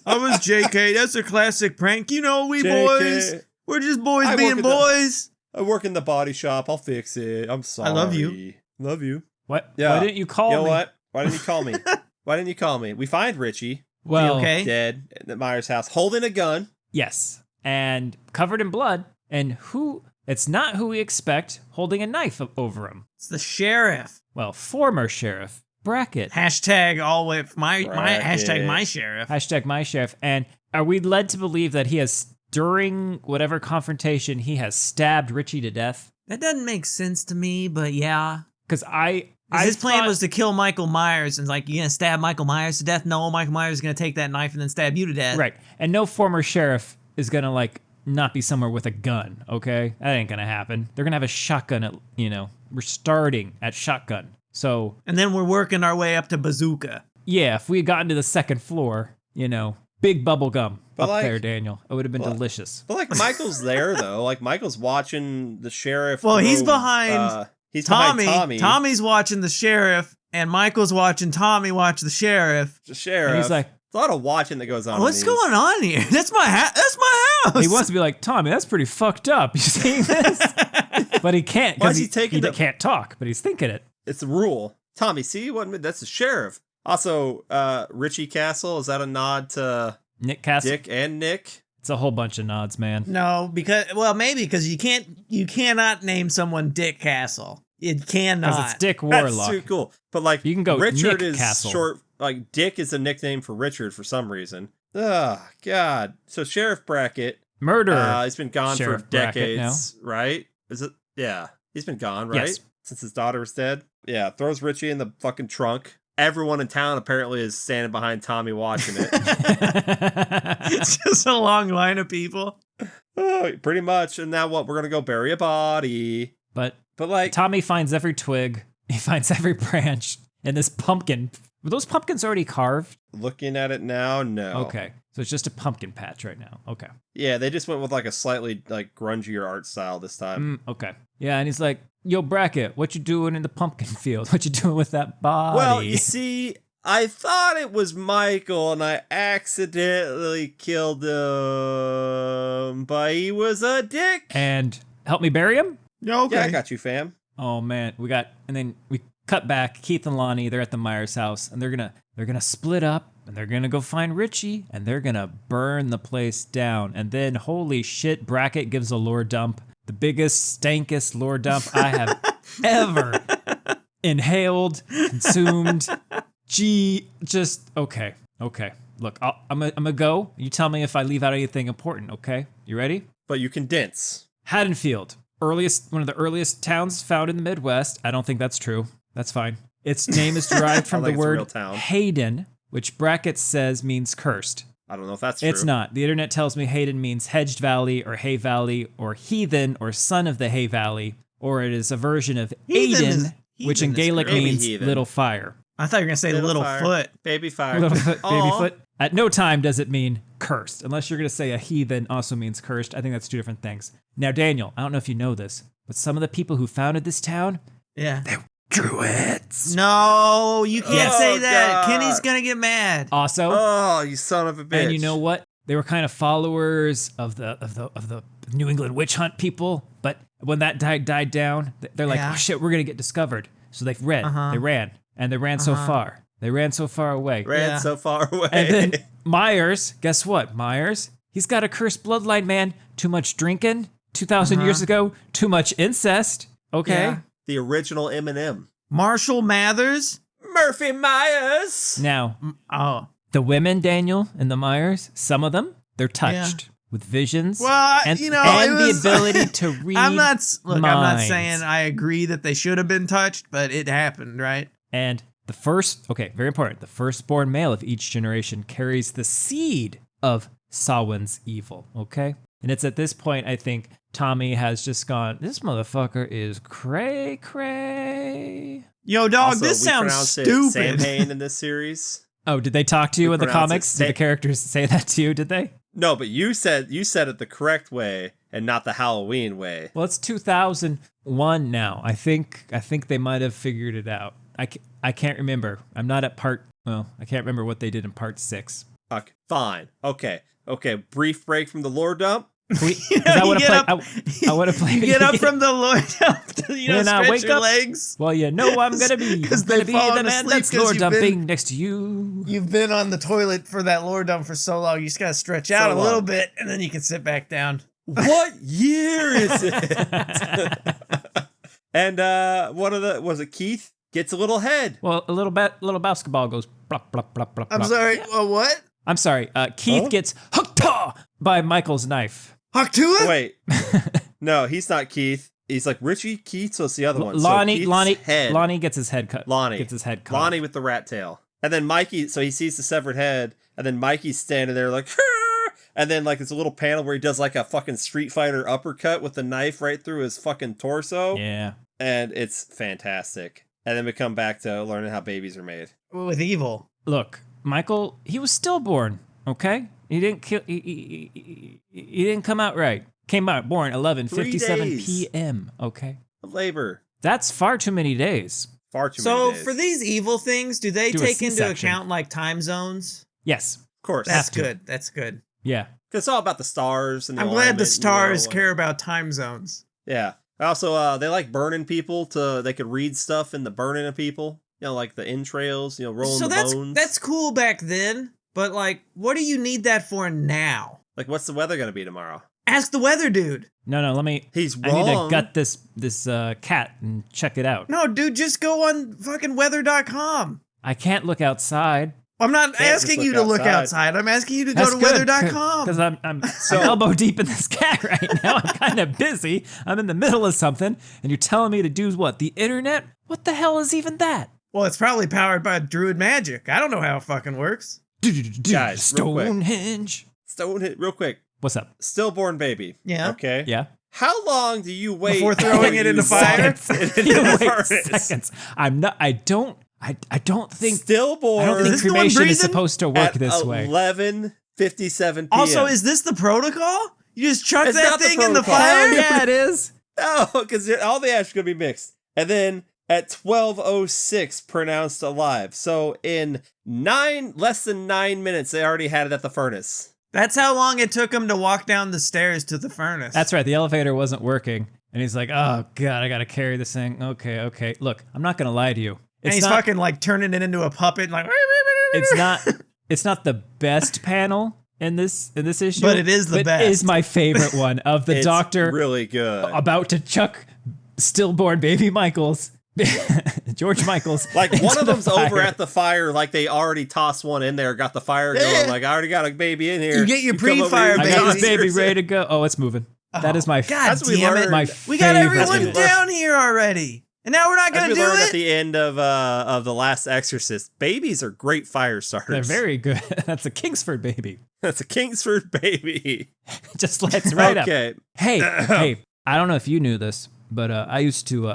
Speaker 1: was JK. That's a classic prank. You know, we
Speaker 3: JK.
Speaker 1: boys. We're just boys
Speaker 3: I
Speaker 1: being
Speaker 3: work at
Speaker 1: boys.
Speaker 3: I work in the body shop. I'll fix it. I'm sorry.
Speaker 1: I love you.
Speaker 3: Love you.
Speaker 2: What?
Speaker 3: Yeah.
Speaker 2: Why didn't you call me?
Speaker 3: You know what? Why didn't you call me? Why didn't you call me? We find Richie
Speaker 2: Well,
Speaker 1: okay?
Speaker 3: dead at Myers' house, holding a gun.
Speaker 2: yes. And covered in blood. And it's not who we expect, holding a knife over him.
Speaker 1: It's the sheriff.
Speaker 2: Well, former sheriff, Brackett.
Speaker 1: Hashtag all with my
Speaker 3: Bracket.
Speaker 1: hashtag my sheriff.
Speaker 2: Hashtag my sheriff. And are we led to believe that he has, during whatever confrontation, he has stabbed Richie to death?
Speaker 1: That doesn't make sense to me, but yeah.
Speaker 2: Because
Speaker 1: His plan was to kill Michael Myers, and like, you gonna stab Michael Myers to death? No, Michael Myers is gonna take that knife and then stab you to death.
Speaker 2: Right. And no former sheriff is going to, like, not be somewhere with a gun, okay? That ain't going to happen. They're going to have a shotgun at, we're starting at shotgun. So,
Speaker 1: And then we're working our way up to bazooka.
Speaker 2: yeah, if we had gotten to the second floor, big bubble gum
Speaker 3: But
Speaker 2: up
Speaker 3: like-
Speaker 2: there, Daniel. It would have been delicious.
Speaker 3: But like Michael's there though. Like Michael's watching the sheriff.
Speaker 1: Well, he's
Speaker 3: throw,
Speaker 1: behind
Speaker 3: he's
Speaker 1: Tommy.
Speaker 3: behind Tommy.
Speaker 1: Tommy's watching the sheriff, and Michael's watching Tommy watch the sheriff.
Speaker 3: The sheriff.
Speaker 2: And he's like,
Speaker 3: a lot of watching that goes on.
Speaker 1: What's going on here? That's my That's my house.
Speaker 2: he wants to be like, Tommy, that's pretty fucked up. You seeing this? But he can't
Speaker 3: Why
Speaker 2: because
Speaker 3: is he taking
Speaker 2: he
Speaker 3: the-
Speaker 2: can't talk, but he's thinking it.
Speaker 3: It's the rule. Tommy, see what? That's the sheriff. Also, Richie Castle. Is that a nod to
Speaker 2: Nick Castle.
Speaker 3: Dick and Nick?
Speaker 2: It's a whole bunch of nods, man.
Speaker 1: No, maybe because you cannot name someone Dick Castle. It cannot.
Speaker 2: Because it's Dick
Speaker 3: That's
Speaker 2: Warlock.
Speaker 3: too cool. But like,
Speaker 2: You can go
Speaker 3: Richard
Speaker 2: Nick
Speaker 3: is
Speaker 2: Castle.
Speaker 3: short. Like Dick is a nickname for Richard for some reason. Oh God. So Sheriff Brackett.
Speaker 2: Murder.
Speaker 3: He's been gone
Speaker 2: Sheriff
Speaker 3: for
Speaker 2: Brackett
Speaker 3: decades, right? Is it? Yeah, he's been gone, right?
Speaker 2: Yes.
Speaker 3: Since his daughter was dead. Yeah, throws Richie in the fucking trunk. Everyone in town apparently is standing behind Tommy watching it.
Speaker 1: It's just a long line of people.
Speaker 3: Oh, pretty much. And now what? We're gonna go bury a body.
Speaker 2: But
Speaker 3: like,
Speaker 2: Tommy finds every twig. He finds every branch. And this pumpkin. Were those pumpkins already carved?
Speaker 3: looking at it now, no.
Speaker 2: Okay. So it's just a pumpkin patch right now. Okay.
Speaker 3: Yeah, they just went with like a slightly like grungier art style this time.
Speaker 2: Okay. Yeah, and he's like, yo, Brackett, what you doing in the pumpkin field? What you doing with that body?
Speaker 3: Well, you see, I thought it was Michael and I accidentally killed him, but he was a dick.
Speaker 2: And help me bury him?
Speaker 1: Okay.
Speaker 3: Yeah, I got you, fam.
Speaker 2: Oh man, and then we cut back. Keith and Lonnie, they're at the Myers house, and they're gonna split up, and they're gonna go find Richie, and they're gonna burn the place down. And then, holy shit, Brackett gives a lore dump, the biggest, stankest lore dump I have ever inhaled, consumed. Gee, just okay. Look, I'm gonna go. You tell me if I leave out anything important. Okay, you ready?
Speaker 3: But you condense.
Speaker 2: Haddonfield. One of the earliest towns found in the Midwest. I don't think that's true. That's fine. Its name is derived from the
Speaker 3: think it's a real
Speaker 2: word
Speaker 3: town.
Speaker 2: Hayden, which Brackett says means cursed.
Speaker 3: I don't know if that's true.
Speaker 2: It's not. The internet tells me Hayden means hedged valley or hay valley or heathen or son of the hay valley, or it is a version of Aiden, which in
Speaker 1: heathen is
Speaker 2: Gaelic
Speaker 3: correct.
Speaker 2: means
Speaker 3: Baby heathen.
Speaker 2: little fire.
Speaker 1: I thought you were going to say little
Speaker 3: fire.
Speaker 1: foot.
Speaker 3: Baby fire.
Speaker 2: Little foot, baby
Speaker 3: Aw.
Speaker 2: foot. At no time does it mean cursed, unless you're going to say a heathen also means cursed. I think that's two different things. Now, Daniel, I don't know if you know this, but some of the people who founded this town,
Speaker 1: Yeah.
Speaker 2: they're Druids.
Speaker 1: No, you can't say that.
Speaker 3: God.
Speaker 1: Kenny's gonna get mad.
Speaker 2: Also,
Speaker 3: Oh, you son of a bitch.
Speaker 2: and you know what? They were kind of followers of the New England witch hunt people, but when that died down, they're like,
Speaker 1: Yeah.
Speaker 2: oh shit, we're gonna get discovered. So they ran, and they ran so far. They ran so far away.
Speaker 3: Ran so far away.
Speaker 2: And then Myers, guess what? Myers, he's got a cursed bloodline, man. Too much drinking 2,000 years ago. Too much incest. Okay.
Speaker 1: Yeah.
Speaker 3: The original Eminem.
Speaker 1: Marshall Mathers.
Speaker 3: Murphy Myers.
Speaker 2: Now,
Speaker 1: Oh.
Speaker 2: the women, Daniel, and the Myers, some of them, they're touched with visions.
Speaker 1: Well,
Speaker 2: and,
Speaker 1: you know,
Speaker 2: and
Speaker 1: it
Speaker 2: the
Speaker 1: was-
Speaker 2: ability to read
Speaker 1: I'm not
Speaker 2: minds.
Speaker 1: saying I agree that they should have been touched, but it happened, right?
Speaker 2: And the first, okay, very important, the firstborn male of each generation carries the seed of Samhain's evil, okay? And it's at this point, I think, Tommy has just gone, this motherfucker is cray-cray.
Speaker 1: Yo, dog,
Speaker 3: Also,
Speaker 1: this
Speaker 3: we
Speaker 1: sounds
Speaker 3: pronounce it
Speaker 1: stupid.
Speaker 3: Samhain in this series.
Speaker 2: Oh, did they talk to you
Speaker 3: We
Speaker 2: in the
Speaker 3: pronounce it
Speaker 2: comics? Did the characters say that to you, did they?
Speaker 3: No, but you said it the correct way and not the Halloween way.
Speaker 2: Well, it's 2001 now. I think they might have figured it out. I can't remember. I'm not at part, well, I can't remember what they did in part 6.
Speaker 3: Okay, fine. Okay. Brief break from the lore dump.
Speaker 2: I want to play. I want to play.
Speaker 1: You get up from the Lord up to,
Speaker 2: When I
Speaker 1: stretch
Speaker 2: wake
Speaker 1: your
Speaker 2: up-
Speaker 1: legs.
Speaker 2: Well, you know I'm gonna be.
Speaker 1: 'Cause
Speaker 2: I'm gonna
Speaker 1: they've
Speaker 2: be
Speaker 1: fallen
Speaker 2: the man
Speaker 1: asleep
Speaker 2: that's
Speaker 1: 'cause
Speaker 2: lore
Speaker 1: you've
Speaker 2: dumping
Speaker 1: been-
Speaker 2: next to you.
Speaker 1: You've been on the toilet for that Lord dump for so long, you just gotta stretch out a little bit, and then you can sit back down.
Speaker 3: What year is it? And one of was it Keith gets a little head.
Speaker 2: Well, a little basketball goes. Blop, blop, blop, blop,
Speaker 1: I'm
Speaker 2: blop.
Speaker 1: sorry, what?
Speaker 2: I'm sorry. Keith gets hooked by Michael's knife.
Speaker 1: Haktua?
Speaker 3: Wait, no, he's not Keith. He's like Richie Keith, so it's the other one.
Speaker 2: Lonnie
Speaker 3: Lonnie
Speaker 2: gets his head cut.
Speaker 3: Lonnie
Speaker 2: gets his head cut.
Speaker 3: Lonnie with the rat tail, and then Mikey. So he sees the severed head, and then Mikey's standing there like, and then like it's a little panel where he does like a fucking Street Fighter uppercut with the knife right through his fucking torso.
Speaker 2: Yeah.
Speaker 3: And it's fantastic. And then we come back to learning how babies are made.
Speaker 1: With evil.
Speaker 2: Look, Michael, he was stillborn. Okay, he didn't kill. He didn't come out right. Came out born 11:57
Speaker 3: days.
Speaker 2: p.m. Okay,
Speaker 3: Of labor.
Speaker 2: that's far too many days.
Speaker 3: Far too
Speaker 1: So
Speaker 3: many days.
Speaker 1: for these evil things, do they
Speaker 2: Do a
Speaker 1: take into
Speaker 2: C-section.
Speaker 1: account like time zones?
Speaker 2: Yes.
Speaker 3: Of course.
Speaker 1: That's
Speaker 2: Have to.
Speaker 1: good. That's good.
Speaker 2: Yeah.
Speaker 3: It's all about the stars and the
Speaker 1: I'm glad the
Speaker 3: alignment,
Speaker 1: stars
Speaker 3: you know,
Speaker 1: care about time zones.
Speaker 3: Yeah. Also, they like burning people they could read stuff in the burning of people. You know, like the entrails, rolling
Speaker 1: So
Speaker 3: the bones.
Speaker 1: that's cool back then, but like, what do you need that for now?
Speaker 3: Like, what's the weather going to be tomorrow?
Speaker 1: Ask the weather dude.
Speaker 2: No. Let me.
Speaker 3: He's
Speaker 2: I need to
Speaker 3: wrong.
Speaker 2: gut this cat and check it out.
Speaker 1: No, dude, just go on fucking weather.com.
Speaker 2: I can't look outside.
Speaker 1: I'm not
Speaker 3: Can't just
Speaker 1: asking
Speaker 3: look
Speaker 1: you to look
Speaker 3: outside.
Speaker 1: outside. I'm asking you to
Speaker 2: That's
Speaker 1: go to weather.com.
Speaker 2: Because I'm elbow deep in this cat right now. I'm kind of busy. I'm in the middle of something, and you're telling me to do what? The internet? What the hell is even that?
Speaker 1: Well, it's probably powered by Druid magic. I don't know how it fucking works.
Speaker 3: Guys, real quick.
Speaker 2: Stonehenge.
Speaker 3: Real quick.
Speaker 2: What's up?
Speaker 3: Stillborn baby.
Speaker 1: Yeah.
Speaker 3: Okay.
Speaker 2: Yeah.
Speaker 3: How long do you wait
Speaker 1: Before throwing it into fire?
Speaker 2: You wait
Speaker 3: Furnace.
Speaker 2: seconds. I don't think
Speaker 3: Stillborn.
Speaker 2: I don't think
Speaker 1: this the one
Speaker 2: cremation is
Speaker 1: breathing?
Speaker 2: supposed to work
Speaker 3: at
Speaker 2: this way.
Speaker 3: 11:57 p.m.
Speaker 1: Also, is this the protocol? You just chuck
Speaker 3: It's
Speaker 1: that
Speaker 3: not the
Speaker 1: thing in the
Speaker 3: protocol.
Speaker 1: fire?
Speaker 2: Yeah, it is.
Speaker 3: No, because all the ash is going to be mixed. And then at 12:06, pronounced alive. So in less than 9 minutes, they already had it at the furnace.
Speaker 1: That's how long it took him to walk down the stairs to the furnace.
Speaker 2: That's right. The elevator wasn't working, and he's like, "Oh God, I gotta carry this thing." Okay. Look, I'm not gonna lie to you.
Speaker 1: and he's fucking like turning it into a puppet, like.
Speaker 2: It's not the best panel in this issue,
Speaker 1: But it is the best.
Speaker 2: It is my favorite one of the
Speaker 3: It's
Speaker 2: doctor
Speaker 3: really good.
Speaker 2: about to chuck stillborn baby Michaels, George Michaels.
Speaker 3: Like one
Speaker 2: into
Speaker 3: of
Speaker 2: the
Speaker 3: them's over
Speaker 2: fire.
Speaker 3: at the fire, like they already tossed one in there, got the fire going.
Speaker 1: Yeah.
Speaker 3: Like I already got a baby in here.
Speaker 1: You get your
Speaker 3: come over
Speaker 1: pre-fire
Speaker 3: here,
Speaker 2: I
Speaker 3: you
Speaker 2: got
Speaker 1: baby.
Speaker 2: this baby ready to go. Oh, it's moving. That is my
Speaker 1: God
Speaker 3: That's what we
Speaker 1: damn it.
Speaker 3: learned.
Speaker 2: my
Speaker 1: We got
Speaker 2: favorite
Speaker 1: everyone
Speaker 2: one.
Speaker 1: down here already. And now we're not
Speaker 3: As
Speaker 1: going
Speaker 3: we
Speaker 1: to do
Speaker 3: learned at
Speaker 1: it?
Speaker 3: the end of the Last Exorcist, babies are great fire starters.
Speaker 2: They're very good. That's a Kingsford baby.
Speaker 3: That's a Kingsford baby.
Speaker 2: Just lights right up.
Speaker 3: Okay.
Speaker 2: Hey, I don't know if you knew this, but I used to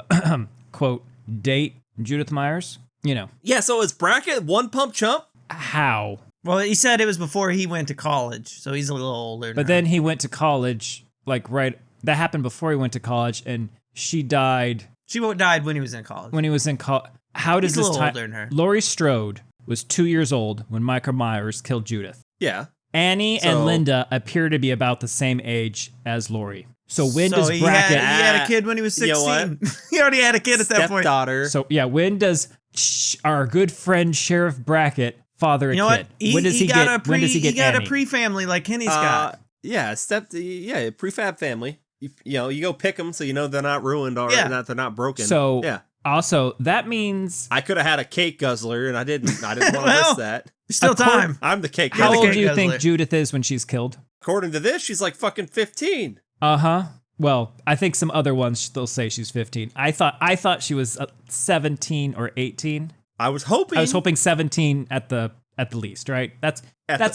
Speaker 2: quote date Judith Myers. You know
Speaker 3: Yeah, so is Brackett one pump chump?
Speaker 2: how?
Speaker 1: Well, he said it was before he went to college, so he's a little older
Speaker 2: But
Speaker 1: now.
Speaker 2: then he went to college. That happened before he went to college, and she died
Speaker 1: She died when he was in college.
Speaker 2: When he was in college. How does
Speaker 1: He's a
Speaker 2: this
Speaker 1: little
Speaker 2: time?
Speaker 1: older than her.
Speaker 2: Laurie Strode was 2 years old when Michael Myers killed Judith.
Speaker 3: Yeah.
Speaker 2: Annie and Linda appear to be about the same age as Laurie. So when does
Speaker 1: he
Speaker 2: Brackett...
Speaker 1: had a kid when he was 16.
Speaker 3: You know what?
Speaker 1: He already had a kid at that point.
Speaker 3: Stepdaughter.
Speaker 2: So yeah, when does our good friend Sheriff Brackett father a
Speaker 1: You know
Speaker 2: kid?
Speaker 1: what?
Speaker 2: When does he get? When does he get
Speaker 1: He got
Speaker 2: Annie?
Speaker 1: a pre-family like Kenny's got.
Speaker 3: Yeah, prefab family. You go pick them so you know they're not ruined or they're not broken.
Speaker 2: So
Speaker 3: yeah.
Speaker 2: Also, that means
Speaker 3: I could have had a cake guzzler and I didn't want to
Speaker 1: Well,
Speaker 3: miss that.
Speaker 1: Still time.
Speaker 3: I'm the cake
Speaker 2: how
Speaker 3: guzzler.
Speaker 2: old do you
Speaker 1: guzzler.
Speaker 2: think Judith is when she's killed?
Speaker 3: According to this, she's like fucking 15.
Speaker 2: Uh-huh. Well, I think some other ones still say she's 15. I thought she was 17 or 18.
Speaker 3: I was hoping 17
Speaker 2: at the least, right? That's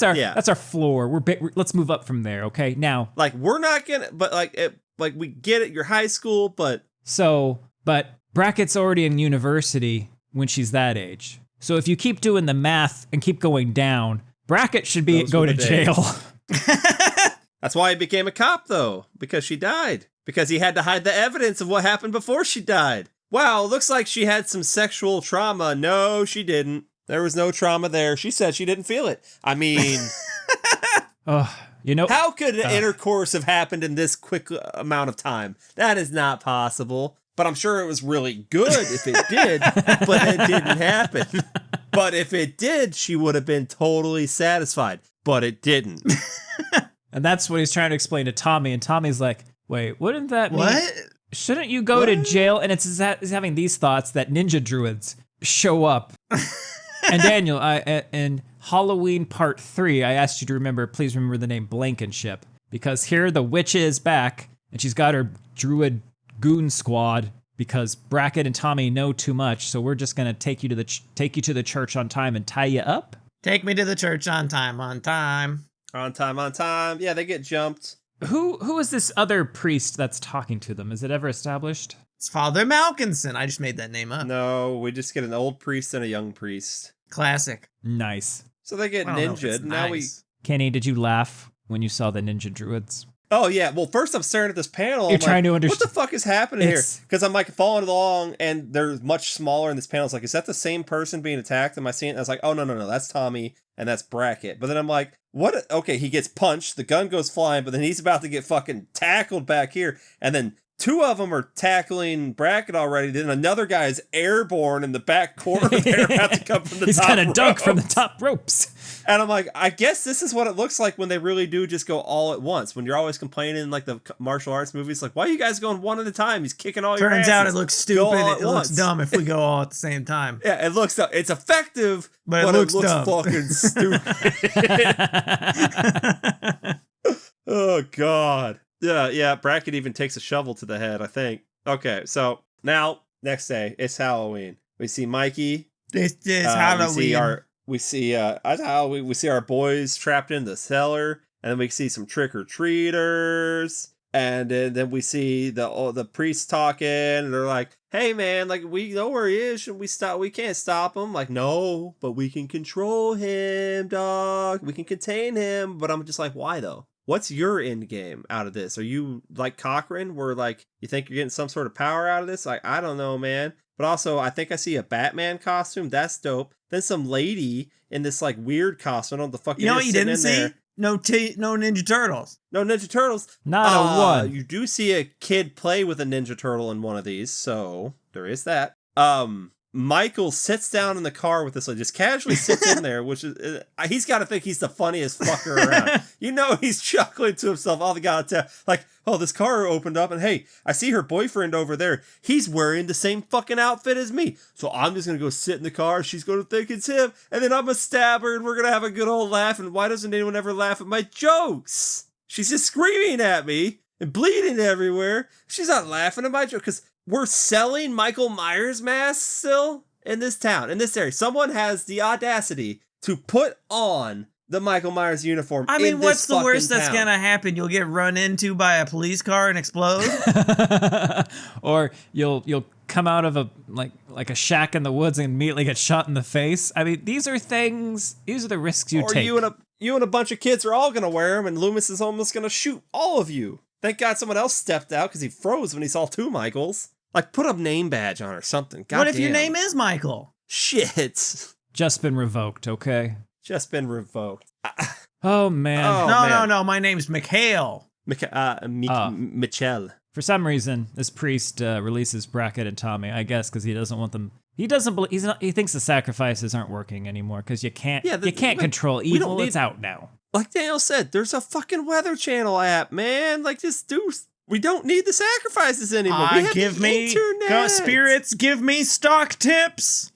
Speaker 2: our floor. Let's move up from there, okay? Now,
Speaker 3: like we're not gonna, but like we get it. You're high school, but
Speaker 2: but Brackett's already in university when she's that age. So if you keep doing the math and keep going down, Brackett should go to jail.
Speaker 3: That's why he became a cop, though, because she died. Because he had to hide the evidence of what happened before she died. Wow, looks like she had some sexual trauma. No, she didn't. There was no trauma there. She said she didn't feel it. I mean, how could intercourse have happened in this quick amount of time? That is not possible. But I'm sure it was really good if it did, but it didn't happen. But if it did, she would have been totally satisfied. But it didn't.
Speaker 2: And that's what he's trying to explain to Tommy. And Tommy's like, wait, wouldn't that mean...
Speaker 1: What?
Speaker 2: Shouldn't you go to jail? And he's having these thoughts that ninja druids show up. And Daniel, in Halloween Part 3, I asked you to please remember the name Blankenship. Because here the witch is back, and she's got her druid goon squad, because Brackett and Tommy know too much, so we're just going to take you to the church on time and tie you up.
Speaker 1: Take me to the church on time.
Speaker 3: On time. Yeah, they get jumped.
Speaker 2: Who is this other priest that's talking to them? Is it ever established?
Speaker 1: It's Father Malkinson. I just made that name up.
Speaker 3: No, we just get an old priest and a young priest.
Speaker 1: Classic.
Speaker 2: Nice.
Speaker 3: So they get ninja'd. Now
Speaker 1: nice.
Speaker 2: Kenny, did you laugh when you saw the ninja druids?
Speaker 3: Oh, yeah. Well, first I'm staring at this panel.
Speaker 2: You're trying to understand.
Speaker 3: What the fuck is happening here? Because I'm like following along and they're much smaller in this panel. It's like, is that the same person being attacked? Am I seeing it? I was like, oh, no. That's Tommy and that's Brackett. But then I'm like, what? Okay, he gets punched. The gun goes flying, but then he's about to get fucking tackled back here. And then two of them are tackling Brackett already. Then another guy is airborne in the back corner there, about to come from the
Speaker 2: he's
Speaker 3: top
Speaker 2: kind of dunk
Speaker 3: ropes.
Speaker 2: from the top ropes.
Speaker 3: And I'm like, I guess this is what it looks like when they really do just go all at once. When you're always complaining like the martial arts movies, like, why are you guys going one at a time? He's kicking all your asses.
Speaker 1: Turns out it looks stupid. It looks
Speaker 3: once.
Speaker 1: dumb if we go all at the same time.
Speaker 3: Yeah, it's effective,
Speaker 1: But
Speaker 3: but
Speaker 1: it looks dumb.
Speaker 3: fucking stupid. Oh, God. Yeah, Brackett even takes a shovel to the head, I think. Okay, so now, next day, it's Halloween. We see Mikey.
Speaker 1: This is Halloween.
Speaker 3: We see our boys trapped in the cellar, and then we see some trick-or-treaters, and then we see the priest talking, and they're like, hey man, like, we know where he is, should we stop? We can't stop him. Like, no, but we can control him, dog. We can contain him. But I'm just like, why though? What's your end game out of this? Are you like Cochran, where like you think you're getting some sort of power out of this? Like, I don't know, man. But also, I think I see a Batman costume. That's dope. Then some lady in this like weird costume. I don't know what the fuck.
Speaker 1: You know what you didn't see?
Speaker 3: There.
Speaker 1: No Ninja Turtles.
Speaker 3: No Ninja Turtles.
Speaker 2: Not a one.
Speaker 3: You do see a kid play with a Ninja Turtle in one of these, so there is that. Michael sits down in the car with this, like, just casually sits in there, which is, he's got to think he's the funniest fucker around. You know, he's chuckling to himself all the goddamn, like, oh, this car opened up, and hey, I see her boyfriend over there. He's wearing the same fucking outfit as me. So I'm just going to go sit in the car. She's going to think it's him, and then I'm going to stab her, and we're going to have a good old laugh, and why doesn't anyone ever laugh at my jokes? She's just screaming at me and bleeding everywhere. She's not laughing at my joke, because we're selling Michael Myers masks still in this town, in this area. Someone has the audacity to put on the Michael Myers uniform.
Speaker 1: I mean,
Speaker 3: in
Speaker 1: what's
Speaker 3: this
Speaker 1: the worst
Speaker 3: fucking
Speaker 1: that's
Speaker 3: town.
Speaker 1: gonna happen? You'll get run into by a police car and explode.
Speaker 2: Or you'll come out of a shack in the woods and immediately get shot in the face. I mean, these are the risks you take.
Speaker 3: Or you and a bunch of kids are all gonna wear them, and Loomis is almost gonna shoot all of you. Thank God someone else stepped out because he froze when he saw two Michaels. Like, put a name badge on or something. God
Speaker 1: what if
Speaker 3: damn.
Speaker 1: your name is Michael?
Speaker 3: Shit.
Speaker 2: Just been revoked, okay?
Speaker 3: Just been revoked.
Speaker 2: Oh, man.
Speaker 3: Oh,
Speaker 1: no,
Speaker 3: man.
Speaker 1: no, my name's Mikhail.
Speaker 3: Michel.
Speaker 2: For some reason, this priest releases Brackett and Tommy, I guess, because he doesn't want them. He doesn't believe. He thinks the sacrifices aren't working anymore because you can't.
Speaker 3: Yeah,
Speaker 2: you can't control evil. It's out now.
Speaker 3: Like Daniel said, there's a fucking Weather Channel app, man. Like, just do. We don't need the sacrifices anymore. We have
Speaker 1: Give
Speaker 3: the
Speaker 1: me
Speaker 3: internet.
Speaker 1: spirits. Give me stock tips.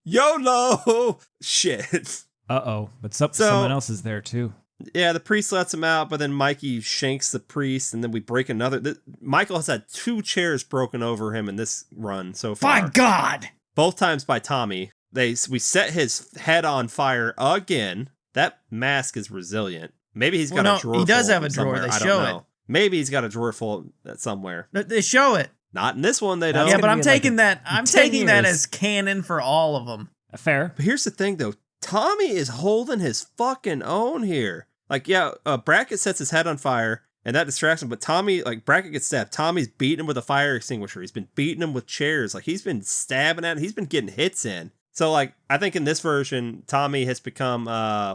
Speaker 3: YOLO. Shit.
Speaker 2: But someone else is there too.
Speaker 3: Yeah, the priest lets him out, but then Mikey shanks the priest, and then we break another. Michael has had 2 chairs broken over him in this run so far.
Speaker 1: By God!
Speaker 3: Both times by Tommy. We set his head on fire again. That mask is resilient. Maybe he's got a drawer.
Speaker 1: He does
Speaker 3: full
Speaker 1: have a drawer.
Speaker 3: somewhere.
Speaker 1: They
Speaker 3: I don't
Speaker 1: show
Speaker 3: know.
Speaker 1: it.
Speaker 3: Maybe he's got a drawer full somewhere.
Speaker 1: They show it.
Speaker 3: Not in this one. They don't.
Speaker 2: That's
Speaker 1: Yeah, but
Speaker 2: gonna
Speaker 1: I'm
Speaker 2: be
Speaker 1: taking
Speaker 2: like
Speaker 1: that. I'm
Speaker 2: 10
Speaker 1: taking that
Speaker 2: years.
Speaker 1: as canon for all of them.
Speaker 2: Fair.
Speaker 3: But here's the thing, though. Tommy is holding his fucking own here. Like, yeah, Brackett sets his head on fire, and that distracts him. But Tommy, like, Brackett gets stabbed. Tommy's beating him with a fire extinguisher. He's been beating him with chairs. Like, he's been stabbing at him. He's been getting hits in. So, like, I think in this version, Tommy has become,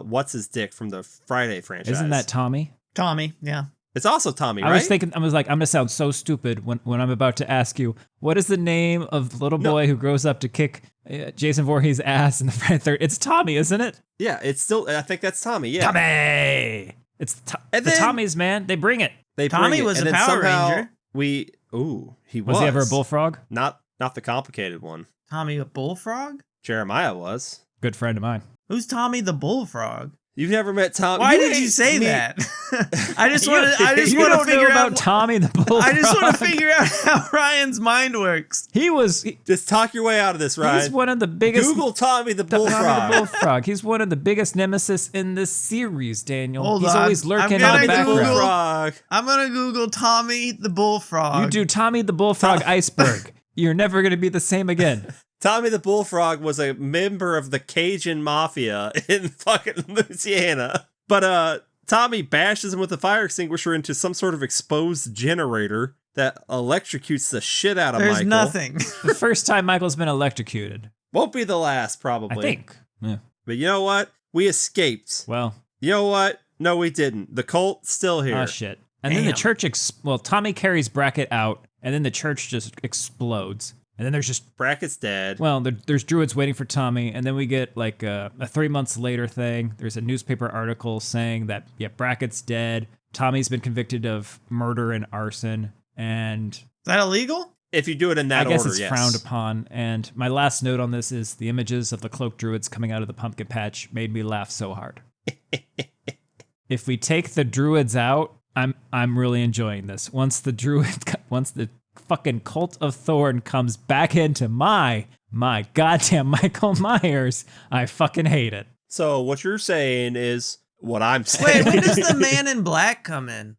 Speaker 3: what's his dick from the Friday franchise.
Speaker 2: Isn't that Tommy?
Speaker 1: Tommy, yeah.
Speaker 3: It's also Tommy, right?
Speaker 2: I was thinking. I was like, I'm gonna sound so stupid when I'm about to ask you, what is the name of the little boy who grows up to kick Jason Voorhees' ass in the Friday Third? It's Tommy, isn't it?
Speaker 3: Yeah, it's still. I think that's Tommy. Yeah,
Speaker 2: Tommy. It's the Tommies, man. They bring it.
Speaker 1: Tommy was a Power Ranger.
Speaker 3: He was.
Speaker 2: Was he ever a bullfrog?
Speaker 3: Not the complicated one.
Speaker 1: Tommy a bullfrog?
Speaker 3: Jeremiah was.
Speaker 2: Good friend of mine.
Speaker 1: Who's Tommy the bullfrog?
Speaker 3: You've never met Tommy.
Speaker 1: Why did you say that? I just want to figure
Speaker 2: out
Speaker 1: out
Speaker 2: Tommy the bullfrog.
Speaker 1: I just want to figure out how Ryan's mind works.
Speaker 3: Just talk your way out of this, Ryan.
Speaker 2: He's one of the biggest.
Speaker 3: Google Tommy the bullfrog.
Speaker 2: Tommy the bullfrog. He's one of the biggest nemesis in this series, Daniel.
Speaker 1: Hold
Speaker 2: He's
Speaker 1: on.
Speaker 2: always lurking in
Speaker 1: I'm
Speaker 2: the
Speaker 1: gonna
Speaker 2: background.
Speaker 3: Bullfrog.
Speaker 1: I'm gonna Google Tommy the bullfrog.
Speaker 2: You do Tommy the bullfrog iceberg. You're never gonna be the same again.
Speaker 3: Tommy the bullfrog was a member of the Cajun Mafia in fucking Louisiana. But Tommy bashes him with a fire extinguisher into some sort of exposed generator that electrocutes the shit out of
Speaker 1: There's
Speaker 3: Michael.
Speaker 1: nothing.
Speaker 2: The first time Michael's been electrocuted.
Speaker 3: Won't be the last, probably.
Speaker 2: I think. Yeah.
Speaker 3: But you know what? We escaped.
Speaker 2: Well.
Speaker 3: You know what? No, we didn't. The cult's still here.
Speaker 2: Oh, shit. And then the church, Tommy carries Brackett out, and then the church just explodes. And then there's just...
Speaker 3: Brackett's dead.
Speaker 2: Well, there's druids waiting for Tommy, and then we get like a 3 months later thing. There's a newspaper article saying that, Brackett's dead. Tommy's been convicted of murder and arson, and...
Speaker 1: Is that illegal?
Speaker 3: If you do it in that order,
Speaker 2: I guess it's
Speaker 3: yes.
Speaker 2: frowned upon. And my last note on this is the images of the cloaked druids coming out of the pumpkin patch made me laugh so hard. If we take the druids out, I'm really enjoying this. Once the fucking Cult of Thorn comes back into my goddamn Michael Myers, I fucking hate it.
Speaker 3: So what you're saying is what I'm saying.
Speaker 1: Wait, when does the Man in Black come in?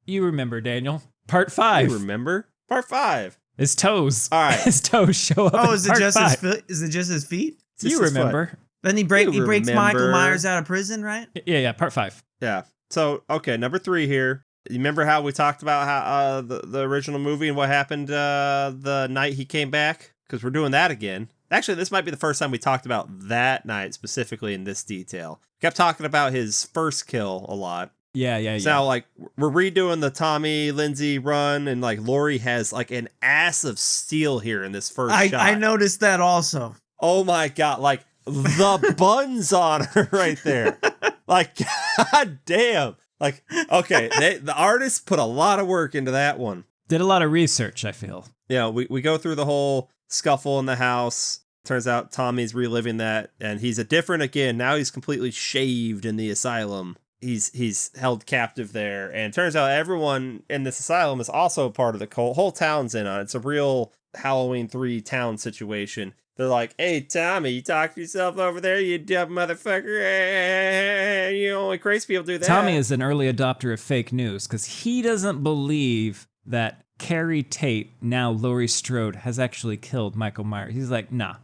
Speaker 2: You remember, Daniel? Part 5.
Speaker 3: You remember? Part 5.
Speaker 2: His toes.
Speaker 3: All right.
Speaker 2: His toes show up.
Speaker 1: Oh,
Speaker 2: in
Speaker 1: is it
Speaker 2: part
Speaker 1: just
Speaker 2: 5.
Speaker 1: his foot? Is it just his feet?
Speaker 2: You remember?
Speaker 1: Then he breaks
Speaker 3: remember.
Speaker 1: Michael Myers out of prison, right?
Speaker 2: Yeah, part 5.
Speaker 3: Yeah. So, okay, number 3 here. You remember how we talked about how the original movie and what happened the night he came back? Because we're doing that again. Actually, this might be the first time we talked about that night specifically in this detail. Kept talking about his first kill a lot.
Speaker 2: Yeah.
Speaker 3: So now, like, we're redoing the Tommy Lindsay run, and like Lori has like an ass of steel here in this first shot.
Speaker 1: I noticed that also.
Speaker 3: Oh my god! Like the buns on her right there. Like, god damn. Like, okay, the artists put a lot of work into that one.
Speaker 2: Did a lot of research, I feel.
Speaker 3: Yeah, we go through the whole scuffle in the house. Turns out Tommy's reliving that, and he's a different again. Now he's completely shaved in the asylum. He's held captive there, and turns out everyone in this asylum is also part of the cult. Whole town's in on it. It's a real Halloween 3 town situation. They're like, "Hey, Tommy, you talked yourself over there, you dumb motherfucker. You only crazy people do that."
Speaker 2: Tommy is an early adopter of fake news because he doesn't believe that Carrie Tate, now Laurie Strode, has actually killed Michael Myers. He's like, nah.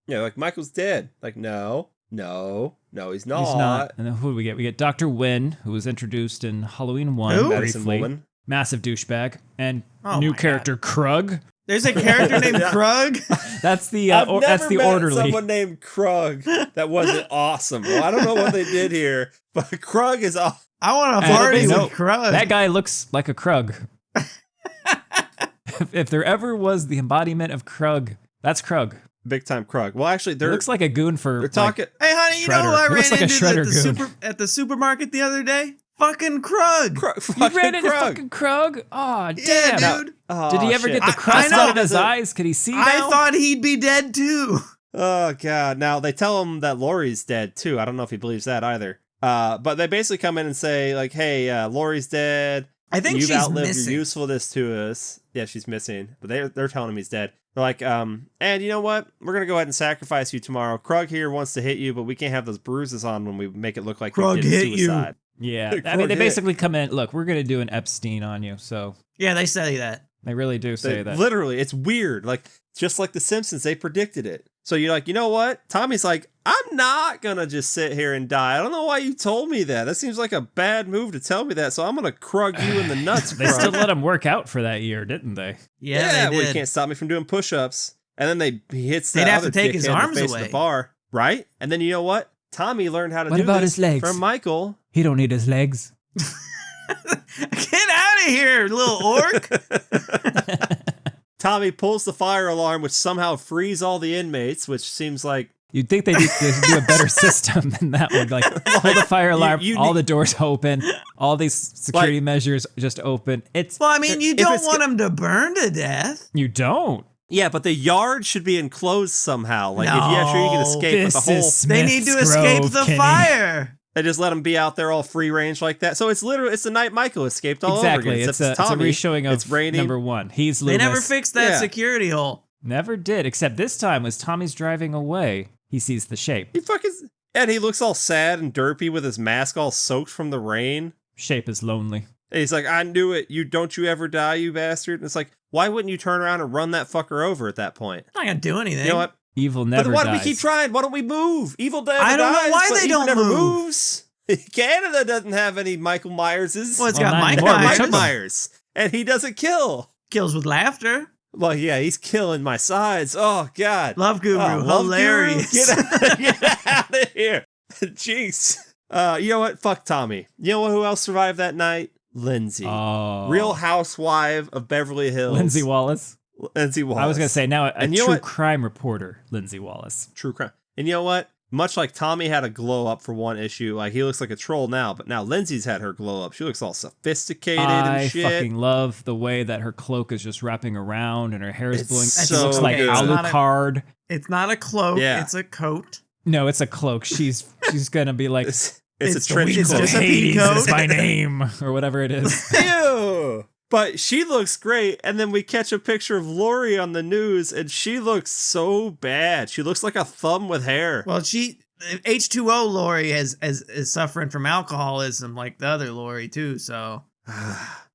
Speaker 3: Yeah, like, Michael's dead. Like, no, he's not.
Speaker 2: He's not. And then who do we get? We get Dr. Wynn, who was introduced in Halloween 1
Speaker 1: Who?
Speaker 3: Medicine
Speaker 2: briefly.
Speaker 3: Woman.
Speaker 2: Massive douchebag. And
Speaker 1: Oh
Speaker 2: new
Speaker 1: my
Speaker 2: character, Krug.
Speaker 1: There's a character named Krug.
Speaker 2: That's the
Speaker 3: I've never
Speaker 2: that's the
Speaker 3: met
Speaker 2: orderly.
Speaker 3: someone named Krug that wasn't awesome. Well, I don't know what they did here, but Krug is awesome.
Speaker 1: I want to
Speaker 2: And
Speaker 1: party
Speaker 2: you know,
Speaker 1: with Krug.
Speaker 2: That guy looks like a Krug. if there ever was the embodiment of Krug, that's Krug.
Speaker 3: Big time Krug. Well, actually,
Speaker 2: He looks like a goon for.
Speaker 3: they're talking.
Speaker 1: Hey, honey, you know who
Speaker 2: Shredder.
Speaker 1: I
Speaker 2: He looks
Speaker 1: ran
Speaker 2: like a
Speaker 1: into
Speaker 2: Shredder
Speaker 1: at the supermarket the other day? Fucking Krug.
Speaker 3: Krug,
Speaker 2: You ran into
Speaker 3: Krug.
Speaker 2: fucking Krug? Oh,
Speaker 1: Yeah,
Speaker 2: damn.
Speaker 1: dude.
Speaker 3: Oh,
Speaker 2: Did he ever
Speaker 3: shit.
Speaker 2: get the crust
Speaker 1: know.
Speaker 2: out of his eyes? Could he see now?
Speaker 1: I thought he'd be dead too.
Speaker 3: Oh god! Now they tell him that Lori's dead too. I don't know if he believes that either. But they basically come in and say like, "Hey, Lori's dead.
Speaker 1: I think
Speaker 3: You've
Speaker 1: she's
Speaker 3: outlived
Speaker 1: missing.
Speaker 3: your usefulness to us." Yeah, she's missing. But they're telling him he's dead. They're like, and you know what? We're gonna go ahead and sacrifice you tomorrow. Krug here wants to hit you, but we can't have those bruises on when we make it look like
Speaker 1: Krug
Speaker 3: you did
Speaker 1: hit you.
Speaker 3: suicide.
Speaker 2: Yeah, I
Speaker 3: Krug
Speaker 2: mean, they
Speaker 3: hit.
Speaker 2: basically come in. Look, we're gonna do an Epstein on you. So
Speaker 1: Yeah, they say that.
Speaker 2: they really do say
Speaker 3: They-
Speaker 2: that.
Speaker 3: Literally, it's weird. Like just like The Simpsons, they predicted it. So you're like, you know what? Tommy's like, I'm not gonna just sit here and die. I don't know why you told me that. That seems like a bad move to tell me that. So I'm gonna Krug you in the nuts.
Speaker 2: They
Speaker 3: Krug.
Speaker 2: still let him work out for that year, didn't they?
Speaker 1: Yeah, they
Speaker 3: well,
Speaker 1: did.
Speaker 3: you can't stop me from doing push-ups. And then he hits
Speaker 1: They'd
Speaker 3: that
Speaker 1: have to
Speaker 3: other
Speaker 1: take his
Speaker 3: dickhead in the
Speaker 1: arms
Speaker 3: face of
Speaker 1: away.
Speaker 3: the bar, right? And then you know what? Tommy learned how to
Speaker 2: What
Speaker 3: do
Speaker 2: about
Speaker 3: this
Speaker 2: his legs?
Speaker 3: from Michael.
Speaker 2: He don't need his legs.
Speaker 1: Get out of here, little orc.
Speaker 3: Tommy pulls the fire alarm, which somehow frees all the inmates, which seems like
Speaker 2: You'd think they'd do a better system than that one. Like, pull the fire alarm,
Speaker 3: you
Speaker 2: all
Speaker 3: need-
Speaker 2: the doors open, all these security measures just open. It's
Speaker 1: Well, I mean, you
Speaker 3: If
Speaker 1: don't
Speaker 3: it's
Speaker 1: want him to burn to death.
Speaker 2: you don't.
Speaker 3: yeah, but the yard should be enclosed somehow. Like if you actually you can
Speaker 1: No,
Speaker 3: escape with the whole.
Speaker 1: They need to escape the fire.
Speaker 3: They just let him be out there all free range like that. So it's the night Michael escaped all
Speaker 2: Exactly.
Speaker 3: over again.
Speaker 2: It's
Speaker 3: Except
Speaker 2: a
Speaker 3: Tommy.
Speaker 2: reshowing of
Speaker 3: It's raining.
Speaker 2: number one. He's
Speaker 1: They
Speaker 2: Loomis.
Speaker 1: never fixed that
Speaker 3: Yeah.
Speaker 1: security hole.
Speaker 2: Never did, except this time as Tommy's driving away, he sees the shape.
Speaker 3: He fucking and he looks all sad and derpy with his mask all soaked from the rain.
Speaker 2: Shape is lonely.
Speaker 3: And he's like, I knew it. Don't you ever die, you bastard. And it's like, why wouldn't you turn around and run that fucker over at that point?
Speaker 1: Not gonna do anything.
Speaker 3: You know what?
Speaker 2: Evil
Speaker 3: But
Speaker 2: never
Speaker 3: why do we
Speaker 2: dies.
Speaker 3: keep trying? Why don't we move? Evil never
Speaker 1: I don't know
Speaker 3: dies,
Speaker 1: why
Speaker 3: but
Speaker 1: they
Speaker 3: Evil
Speaker 1: don't
Speaker 3: never
Speaker 1: move.
Speaker 3: moves. Canada doesn't have any Michael Myerses.
Speaker 1: Well, it's
Speaker 2: Well,
Speaker 1: got
Speaker 2: not
Speaker 1: Mike
Speaker 2: anymore. We
Speaker 1: Myers.
Speaker 2: took
Speaker 3: Mike
Speaker 2: him.
Speaker 3: Myers. And he doesn't kill.
Speaker 1: Kills with laughter.
Speaker 3: Well, yeah, he's killing my sides. Oh, God.
Speaker 1: Love Guru.
Speaker 3: Oh, Love
Speaker 1: Hilarious.
Speaker 3: Guru? Get out of here. Jeez. You know what? Fuck Tommy. You know who else survived that night? Lindsay.
Speaker 2: Oh.
Speaker 3: Real housewife of Beverly Hills.
Speaker 2: Lindsay Wallace.
Speaker 3: Lindsay Wallace.
Speaker 2: I was going to say, now a
Speaker 3: And you know
Speaker 2: true
Speaker 3: what?
Speaker 2: crime reporter, Lindsay Wallace.
Speaker 3: True crime. And you know what? Much like Tommy had a glow up for one issue, like he looks like a troll now, but now Lindsay's had her glow up. She looks all sophisticated
Speaker 2: I
Speaker 3: and shit.
Speaker 2: fucking love the way that her cloak is just wrapping around and her hair is
Speaker 3: It's
Speaker 2: blowing. She
Speaker 3: so
Speaker 2: looks like
Speaker 3: good. It's
Speaker 1: not a-
Speaker 2: Alucard.
Speaker 1: It's not a cloak.
Speaker 3: Yeah.
Speaker 1: It's a coat.
Speaker 2: No, it's a cloak. She's gonna be like,
Speaker 3: It's
Speaker 1: It's
Speaker 3: a
Speaker 1: the
Speaker 3: trench
Speaker 1: weeds
Speaker 3: coat.
Speaker 1: just a
Speaker 2: Hades
Speaker 1: peacoat.
Speaker 2: is my name, or whatever it is.
Speaker 3: Ew. But she looks great, and then we catch a picture of Lori on the news, and she looks so bad. She looks like a thumb with hair.
Speaker 1: Well, H2O Lori is suffering from alcoholism like the other Lori too. So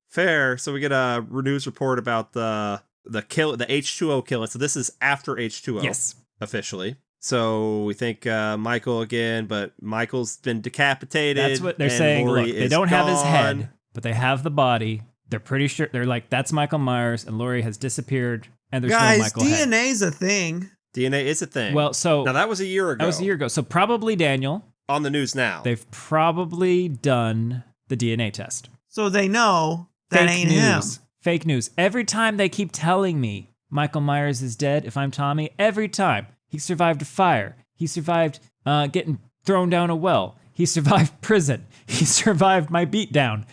Speaker 3: Fair. So we get a news report about the H2O killing. So this is after H2O.
Speaker 2: Yes.
Speaker 3: Officially. So we think Michael again, but Michael's been decapitated.
Speaker 2: That's what they're
Speaker 3: and
Speaker 2: saying.
Speaker 3: Lori
Speaker 2: Look, they
Speaker 3: is
Speaker 2: don't have his
Speaker 3: gone.
Speaker 2: head, but they have the body. They're pretty sure. They're like, that's Michael Myers, and Lori has disappeared, and there's no
Speaker 1: guys,
Speaker 2: Michael head.
Speaker 1: DNA's a thing.
Speaker 3: DNA is a thing.
Speaker 2: Well, so
Speaker 3: now that was a year ago.
Speaker 2: that was a year ago. So probably Daniel.
Speaker 3: On the news now.
Speaker 2: They've probably done the DNA test.
Speaker 1: So they know that
Speaker 2: Fake
Speaker 1: ain't
Speaker 2: news.
Speaker 1: him.
Speaker 2: Fake news. Every time they keep telling me Michael Myers is dead, if I'm Tommy, every time he survived a fire, he survived getting thrown down a well, he survived prison, he survived my beatdown.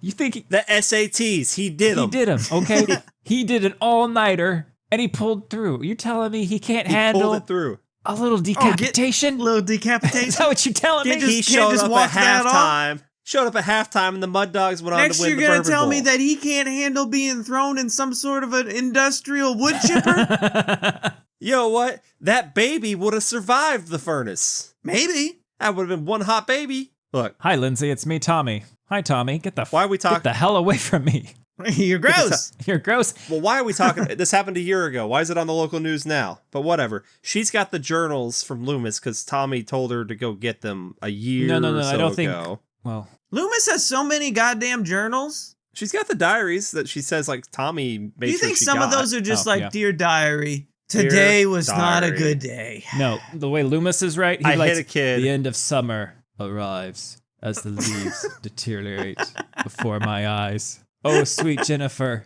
Speaker 2: You think
Speaker 3: The SATs, he did them.
Speaker 2: he did him? Okay, he did an all-nighter and he pulled through. You're telling me he can't
Speaker 3: He
Speaker 2: handle
Speaker 3: pulled it through.
Speaker 2: a little decapitation?
Speaker 1: Little
Speaker 2: Is
Speaker 1: decapitation.
Speaker 2: that what you telling me?
Speaker 1: Can't just-
Speaker 3: He showed up
Speaker 1: walk
Speaker 3: at
Speaker 1: that off?
Speaker 3: halftime. Showed up at halftime, and the Mud Dogs went on
Speaker 1: Next,
Speaker 3: to win
Speaker 1: you're
Speaker 3: the
Speaker 1: gonna
Speaker 3: Bourbon
Speaker 1: tell
Speaker 3: Bowl.
Speaker 1: me that he can't handle being thrown in some sort of an industrial wood chipper?
Speaker 3: You know what? That baby would have survived the furnace.
Speaker 1: Maybe.
Speaker 3: That would have been one hot baby. Look,
Speaker 2: Hi, Lindsay. It's me, Tommy. Hi, Tommy. Get the
Speaker 3: why are we
Speaker 2: get
Speaker 3: talking?
Speaker 2: the hell away from me.
Speaker 1: You're gross.
Speaker 2: You're gross.
Speaker 3: Well, why are we talking? This happened a year ago. Why is it on the local news now? But whatever. She's got the journals from Loomis because Tommy told her to go get them a year
Speaker 2: No.
Speaker 3: or so
Speaker 2: I don't think.
Speaker 3: ago.
Speaker 2: Well,
Speaker 1: Loomis has so many goddamn journals.
Speaker 3: She's got the diaries that she says like Tommy made
Speaker 1: Do you
Speaker 3: sure
Speaker 1: think
Speaker 3: she
Speaker 1: some of
Speaker 3: got.
Speaker 1: those are just
Speaker 2: Oh,
Speaker 1: like,
Speaker 2: yeah.
Speaker 1: Dear Diary,
Speaker 3: Dear
Speaker 1: today was not a
Speaker 3: Diary.
Speaker 1: good day.
Speaker 2: No, the way Loomis is right, he
Speaker 3: I
Speaker 2: likes
Speaker 3: hit a kid.
Speaker 2: the end of summer arrives as the leaves deteriorate before my eyes. Oh, sweet Jennifer.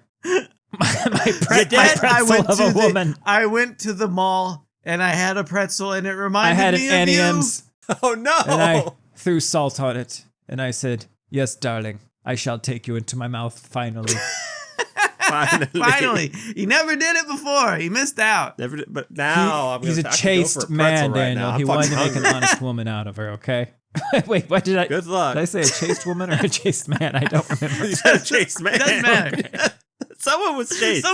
Speaker 2: my pretzel of a woman.
Speaker 1: I went to the mall and I had a pretzel and it
Speaker 2: I
Speaker 1: reminded
Speaker 2: had an
Speaker 1: me of
Speaker 2: Annie
Speaker 1: you.
Speaker 2: M's.
Speaker 3: Oh no!
Speaker 2: And I threw salt on it. And I said, yes, darling, I shall take you into my mouth finally.
Speaker 1: Finally, he never did it before. He missed out.
Speaker 3: Never did, but now
Speaker 2: He's a
Speaker 3: I could go for
Speaker 2: chaste
Speaker 3: pretzel
Speaker 2: man,
Speaker 3: right
Speaker 2: Daniel.
Speaker 3: now.
Speaker 2: He
Speaker 3: I'm
Speaker 2: wanted to
Speaker 3: fucking
Speaker 2: make an
Speaker 3: hungry.
Speaker 2: honest woman out of her, okay? Wait, what did I...
Speaker 3: Good luck.
Speaker 2: Did I say a chaste woman or a chaste man? I don't remember.
Speaker 3: You said chaste man.
Speaker 1: Doesn't matter.
Speaker 3: Someone was chased.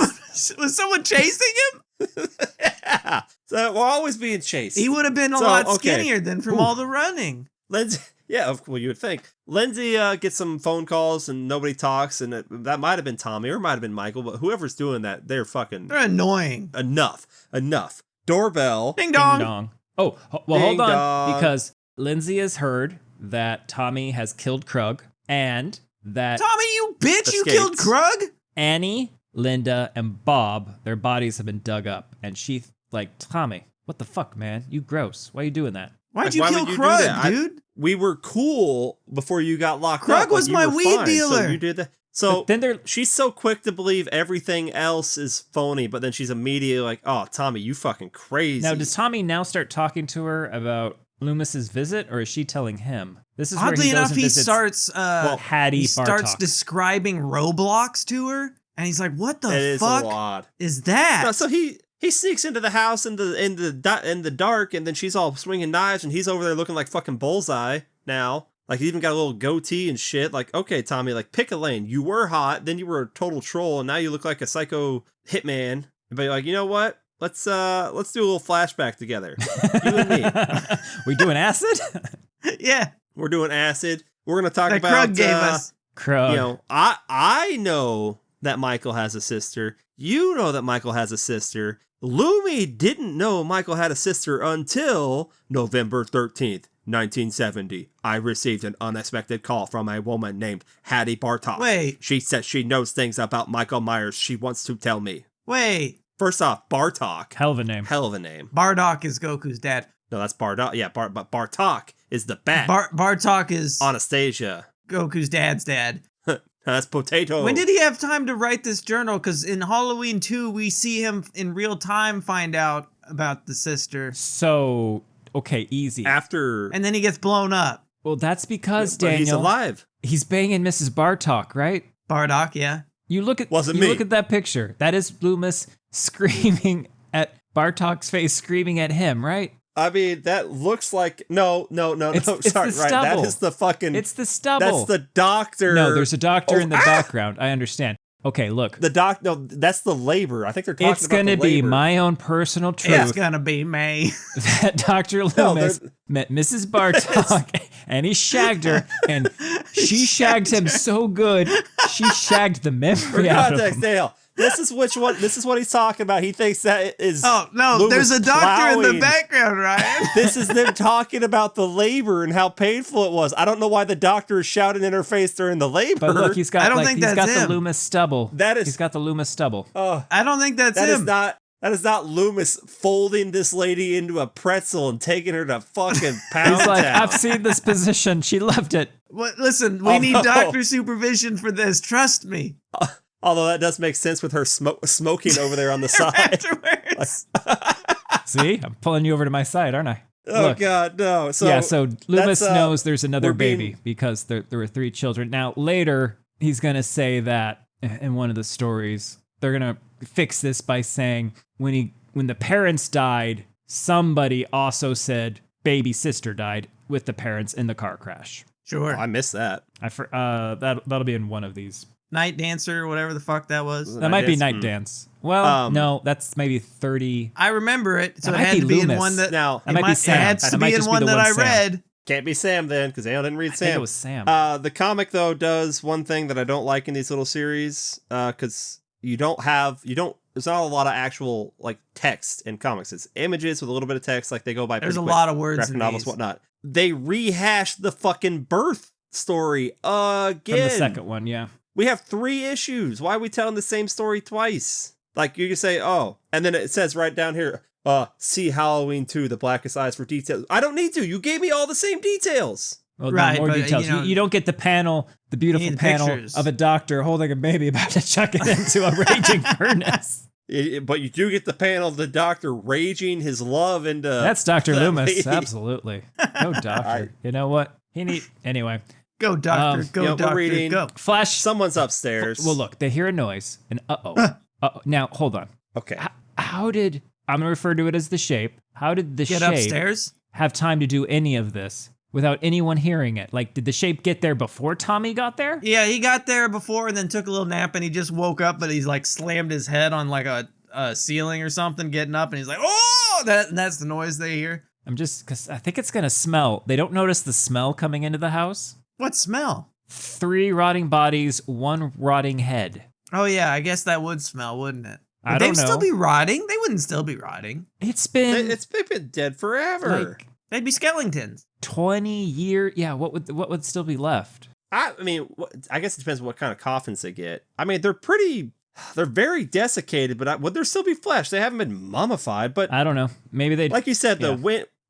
Speaker 1: Was someone chasing him?
Speaker 3: Yeah. So we're always being chased.
Speaker 1: He would have been a
Speaker 3: So,
Speaker 1: lot
Speaker 3: okay.
Speaker 1: skinnier than from all the running.
Speaker 3: Lindsay, yeah, well, you would think. Lindsay gets some phone calls and nobody talks, and that might have been Tommy or it might have been Michael, but whoever's doing that, they're fucking
Speaker 1: They're annoying.
Speaker 3: enough. Doorbell.
Speaker 1: Ding
Speaker 2: Ding
Speaker 1: dong.
Speaker 2: dong. Oh, well,
Speaker 3: Ding
Speaker 2: hold on.
Speaker 3: dong.
Speaker 2: Because Lindsay has heard that Tommy has killed Krug and that
Speaker 1: Tommy, you bitch! You
Speaker 3: Escaped.
Speaker 1: killed Krug.
Speaker 2: Annie, Linda, and Bob, their bodies have been dug up. And she, like, Tommy, what the fuck, man? You gross. Why are you doing that?
Speaker 1: Why'd you
Speaker 3: Why
Speaker 1: kill
Speaker 3: would you do
Speaker 1: Krug,
Speaker 3: that?
Speaker 1: dude?
Speaker 3: We were cool before you got locked
Speaker 1: Krug
Speaker 3: up.
Speaker 1: was
Speaker 3: you
Speaker 1: my
Speaker 3: were
Speaker 1: weed
Speaker 3: fine,
Speaker 1: dealer.
Speaker 3: So you did that. So
Speaker 2: But then they're...
Speaker 3: she's so quick to believe everything else is phony, but then she's immediately like, "Oh, Tommy, you fucking crazy."
Speaker 2: Now, does Tommy now start talking to her about Loomis's visit, or is she telling him? This is where
Speaker 1: Oddly
Speaker 2: he goes
Speaker 1: enough,
Speaker 2: and
Speaker 1: he
Speaker 2: visits
Speaker 1: starts.
Speaker 2: Hattie
Speaker 1: He starts
Speaker 2: Bartok.
Speaker 1: describing Roblox to her, and he's like, "What the
Speaker 3: It is a
Speaker 1: fuck
Speaker 3: lot.
Speaker 1: is that?"
Speaker 3: No, so he sneaks into the house in the dark, and then she's all swinging knives, and he's over there looking like fucking Bullseye now. Like, he even got a little goatee and shit. Like, okay, Tommy, like, pick a lane. You were hot, then you were a total troll, and now you look like a psycho hitman. But you're like, you know what? Let's do a little flashback together. You and me.
Speaker 2: We doing acid?
Speaker 1: Yeah,
Speaker 3: We're doing acid. We're gonna talk
Speaker 1: that
Speaker 3: about
Speaker 1: Krug gave us.
Speaker 2: Krug.
Speaker 3: you know, I know that Michael has a sister. You know that Michael has a sister. Loomis didn't know Michael had a sister until November 13th, 1970. I received an unexpected call from a woman named Hattie Bartok.
Speaker 1: Wait.
Speaker 3: She says she knows things about Michael Myers she wants to tell me.
Speaker 1: Wait,
Speaker 3: First off, Bartok.
Speaker 2: Hell of a name.
Speaker 3: Hell of a name.
Speaker 1: Bardock is Goku's dad.
Speaker 3: No, that's Bartok. Yeah, but Bartok is the bat.
Speaker 1: Bartok is
Speaker 3: Anastasia.
Speaker 1: Goku's dad's dad.
Speaker 3: That's Potato.
Speaker 1: When did he have time to write this journal? Because in Halloween 2, we see him in real time find out about the sister.
Speaker 2: So, okay, easy.
Speaker 3: After...
Speaker 1: And then he gets blown up.
Speaker 2: Well, that's because,
Speaker 3: But
Speaker 2: Daniel,
Speaker 3: he's alive.
Speaker 2: he's banging Mrs. Bartok, right?
Speaker 1: Bardock, yeah.
Speaker 2: You look at
Speaker 3: Wasn't
Speaker 2: you
Speaker 3: me.
Speaker 2: look at that picture. That is Loomis screaming at Bartok's face, screaming at him, right?
Speaker 3: I mean, that looks like... No.
Speaker 2: It's
Speaker 3: Sorry,
Speaker 2: the
Speaker 3: right. That
Speaker 2: stubble.
Speaker 3: is the fucking...
Speaker 2: It's the stubble.
Speaker 3: That's the doctor.
Speaker 2: No, there's a doctor
Speaker 3: Oh,
Speaker 2: in the
Speaker 3: ah!
Speaker 2: background. I understand. Okay, look.
Speaker 3: No, that's the labor. I think they're talking
Speaker 2: It's
Speaker 3: about
Speaker 2: gonna
Speaker 3: the
Speaker 2: be
Speaker 3: labor.
Speaker 2: my own personal
Speaker 1: It's
Speaker 2: truth
Speaker 1: gonna be May.
Speaker 2: that Dr. Loomis
Speaker 3: they're-
Speaker 2: met Mrs. Bartok and he shagged her, and she shagged him so good, she shagged the
Speaker 3: For
Speaker 2: memory out of
Speaker 3: context,
Speaker 2: him.
Speaker 3: Dale, this is what he's talking about. He thinks that is...
Speaker 1: Oh, no,
Speaker 3: Loomis
Speaker 1: there's a doctor in the
Speaker 3: plowing.
Speaker 1: background, Ryan.
Speaker 3: This is them talking about the labor and how painful it was. I don't know why the doctor is shouting in her face during the labor.
Speaker 2: But look, he's got
Speaker 1: I don't
Speaker 2: like
Speaker 1: think
Speaker 2: he's got
Speaker 1: that's
Speaker 2: the
Speaker 1: him.
Speaker 2: Loomis stubble.
Speaker 3: He's
Speaker 2: got the Loomis stubble.
Speaker 1: I don't think that's
Speaker 3: That
Speaker 1: him.
Speaker 3: is not Loomis folding this lady into a pretzel and taking her to fucking Pound
Speaker 2: He's like,
Speaker 3: Town.
Speaker 2: I've seen this position. She loved it.
Speaker 1: Listen, we need
Speaker 3: no.
Speaker 1: doctor supervision for this. Trust me.
Speaker 3: Although that does make sense with her smoking over there on the side.
Speaker 1: Afterwards.
Speaker 2: See, I'm pulling you over to my side, aren't I?
Speaker 3: Oh
Speaker 2: Look.
Speaker 3: God, no! So
Speaker 2: Yeah, so Loomis
Speaker 3: that's,
Speaker 2: knows there's another
Speaker 3: we're being-
Speaker 2: baby because there were 3 children. Now, later, he's going to say that in one of the stories, they're going to fix this by saying when the parents died, somebody also said baby sister died with the parents in the car crash.
Speaker 1: Sure.
Speaker 3: I missed that.
Speaker 2: That'll be in one of these.
Speaker 1: Night Dancer, whatever the fuck that was.
Speaker 2: That might be
Speaker 3: Dance?
Speaker 2: Night Dance. Well, no, that's maybe 30.
Speaker 1: I remember it, so
Speaker 2: That
Speaker 1: it
Speaker 2: might
Speaker 1: had
Speaker 2: be
Speaker 1: to be in
Speaker 2: Loomis.
Speaker 1: one that.
Speaker 3: Now
Speaker 2: That might be Sam.
Speaker 1: It had
Speaker 2: That
Speaker 1: to
Speaker 2: might
Speaker 1: be in
Speaker 2: just be
Speaker 1: one
Speaker 2: the
Speaker 1: that
Speaker 2: one
Speaker 1: I
Speaker 2: Sam.
Speaker 1: read.
Speaker 3: can't be Sam then because Daniel didn't read
Speaker 2: I
Speaker 3: Sam.
Speaker 2: think it was Sam.
Speaker 3: The comic though does one thing that I don't like in these little series because there's not a lot of actual like text in comics. It's images with a little bit of text. Like they go by.
Speaker 1: There's
Speaker 3: pretty
Speaker 1: a
Speaker 3: quick.
Speaker 1: lot of words
Speaker 3: Graphic
Speaker 1: in
Speaker 3: novels,
Speaker 1: these.
Speaker 3: whatnot. They rehash the fucking birth story again.
Speaker 2: From the second one, yeah.
Speaker 3: We have 3 issues. Why are we telling the same story twice? Like, you can say, oh, and then it says right down here, see Halloween 2, The Blackest Eyes for details. I don't need to. You gave me all the same details.
Speaker 2: Well,
Speaker 1: Right,
Speaker 2: more
Speaker 1: but,
Speaker 2: details. You don't get the panel, the beautiful
Speaker 1: need the
Speaker 2: panel
Speaker 1: pictures.
Speaker 2: of a doctor holding a baby about to chuck it into a raging furnace.
Speaker 3: But you do get the panel of the doctor raging his love into...
Speaker 2: That's Dr.
Speaker 3: that
Speaker 2: Loomis,
Speaker 3: lady.
Speaker 2: absolutely. Go doctor. You know what? Anyway.
Speaker 1: Go, doctor. Go,
Speaker 3: we're
Speaker 1: doctor.
Speaker 3: reading-
Speaker 1: Go.
Speaker 2: Flash.
Speaker 3: Someone's upstairs.
Speaker 2: Well, look, they hear a noise, and uh-oh. Now, hold on.
Speaker 3: Okay.
Speaker 2: How did, I'm going to refer to it as the shape, how did the
Speaker 1: Get
Speaker 2: shape
Speaker 1: upstairs.
Speaker 2: have time to do any of this without anyone hearing it? Like, did the shape get there before Tommy got there?
Speaker 1: Yeah, he got there before and then took a little nap and he just woke up, but he's like slammed his head on like a ceiling or something, getting up, and he's like, oh, that's the noise they hear.
Speaker 2: Because I think it's going to smell. They don't notice the smell coming into the house.
Speaker 1: What smell?
Speaker 2: 3 rotting bodies, 1 rotting head.
Speaker 1: Oh yeah, I guess that would smell, wouldn't it?
Speaker 2: I
Speaker 1: Would
Speaker 2: don't
Speaker 1: they
Speaker 2: know.
Speaker 1: still be rotting? They wouldn't still be rotting.
Speaker 2: It's been
Speaker 3: It's been dead forever.
Speaker 2: like
Speaker 1: They'd be skeletons.
Speaker 2: 20 years. Yeah, what would still be left?
Speaker 3: I mean, I guess it depends on what kind of coffins they get. I mean, they're very desiccated, but would there still be flesh? They haven't been mummified, but
Speaker 2: I don't know. Maybe they
Speaker 3: like you said,
Speaker 2: yeah.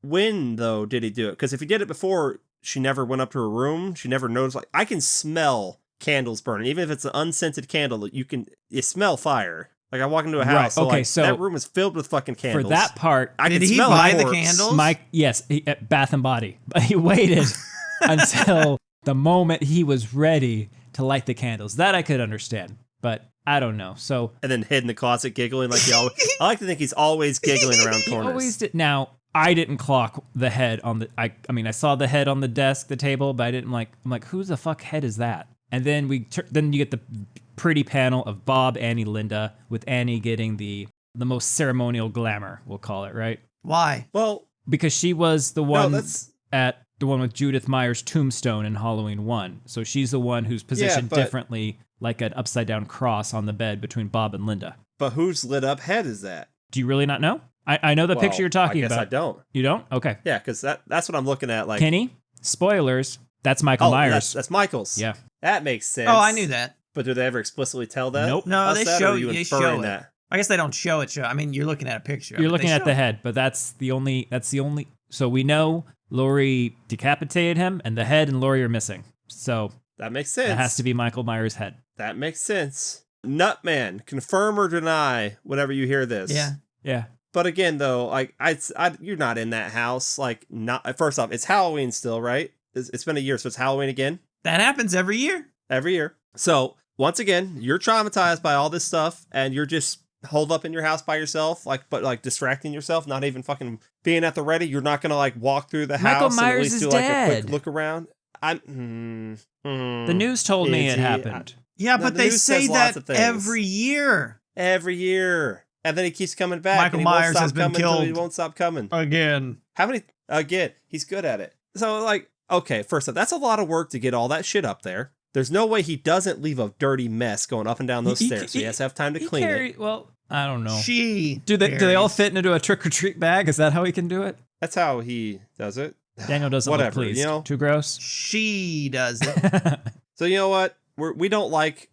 Speaker 3: when though did he do it? Because if he did it before, she never went up to her room. She never noticed. Like, I can smell candles burning, even if it's an unscented candle. You smell fire. Like, I walk into a house,
Speaker 2: Right, okay,
Speaker 3: so that room is filled with fucking candles.
Speaker 2: for that part.
Speaker 3: I
Speaker 1: Did
Speaker 3: can
Speaker 1: he
Speaker 3: smell
Speaker 1: buy
Speaker 3: a
Speaker 1: the
Speaker 3: corpse.
Speaker 1: candles?
Speaker 2: Mike, yes, at Bath and Body, but he waited until the moment he was ready to light the candles. That I could understand, but I don't know. So
Speaker 3: And then hid in the closet giggling like he always. I like to think he's always giggling around
Speaker 2: he
Speaker 3: corners.
Speaker 2: always did. Now I didn't clock the head on the. I mean, I saw the head on the desk, the table, but I didn't I'm like, who's the fuck head is that? And then then you get the pretty panel of Bob, Annie, Linda, with Annie getting the most ceremonial glamour, we'll call it, right?
Speaker 1: Why?
Speaker 3: Well,
Speaker 2: Because she was the one
Speaker 3: that's
Speaker 2: at the one with Judith Meyer's tombstone in Halloween 1. So she's the one who's positioned
Speaker 3: but-
Speaker 2: differently, like an upside down cross on the bed between Bob and Linda.
Speaker 3: but whose lit up head is that?
Speaker 2: Do you really not know? I know the
Speaker 3: Well,
Speaker 2: picture you're talking
Speaker 3: I guess
Speaker 2: about.
Speaker 3: I don't.
Speaker 2: You don't? Okay.
Speaker 3: Yeah, because that's what I'm looking at. Like,
Speaker 2: Kenny, spoilers, that's Michael Myers.
Speaker 3: That's Michael's.
Speaker 2: Yeah.
Speaker 3: That makes sense.
Speaker 1: Oh, I knew that.
Speaker 3: But do they ever explicitly tell that?
Speaker 2: Nope.
Speaker 1: No,
Speaker 3: Us
Speaker 1: they
Speaker 3: that, or
Speaker 1: show
Speaker 3: are you
Speaker 1: they
Speaker 3: inferring
Speaker 1: show it.
Speaker 3: that?
Speaker 1: I guess they don't show it. I mean, you're looking at a picture.
Speaker 2: You're
Speaker 1: but
Speaker 2: looking
Speaker 1: they
Speaker 2: at
Speaker 1: show
Speaker 2: the
Speaker 1: it.
Speaker 2: head, but that's the only so we know Laurie decapitated him and the head and Laurie are missing. So
Speaker 3: That makes sense.
Speaker 2: it has to be Michael Myers' head.
Speaker 3: That makes sense. Nutman, confirm or deny whenever you hear this.
Speaker 1: Yeah.
Speaker 2: Yeah.
Speaker 3: But again, though, like you're not in that house. Like, not first off, it's Halloween still, right? It's been a year, so it's Halloween again
Speaker 1: That happens every year.
Speaker 3: every year. So once again, you're traumatized by all this stuff, and you're just holed up in your house by yourself, but distracting yourself, not even fucking being at the ready. You're not gonna like walk through the
Speaker 2: Michael
Speaker 3: house
Speaker 2: Myers
Speaker 3: and at least
Speaker 2: is
Speaker 3: do like a
Speaker 2: dead.
Speaker 3: quick look around.
Speaker 2: The news told me
Speaker 3: Is
Speaker 2: it
Speaker 3: he?
Speaker 2: happened.
Speaker 1: Yeah,
Speaker 3: No,
Speaker 1: but
Speaker 3: the
Speaker 1: they
Speaker 3: news
Speaker 1: say
Speaker 3: says lots
Speaker 1: that
Speaker 3: of things.
Speaker 1: every year.
Speaker 3: Every year. And then he keeps coming back.
Speaker 1: Michael
Speaker 3: and he won't
Speaker 1: Myers
Speaker 3: stop
Speaker 1: has been
Speaker 3: coming till He
Speaker 1: killed.
Speaker 3: won't stop coming.
Speaker 1: Again.
Speaker 3: How many? Again, he's good at it. So, like, okay, first off, that's a lot of work to get all that shit up there. There's no way he doesn't leave a dirty mess going up and down those stairs. So he has to have time to clean it.
Speaker 2: Well, I don't know.
Speaker 1: She
Speaker 2: Do they all
Speaker 1: carries.
Speaker 2: fit into a trick or treat bag? Is that how he can do it?
Speaker 3: That's how he does it.
Speaker 2: Daniel doesn't
Speaker 3: Whatever,
Speaker 2: look pleased.
Speaker 3: you know?
Speaker 2: Too gross.
Speaker 1: She does it.
Speaker 3: So you know what? We don't like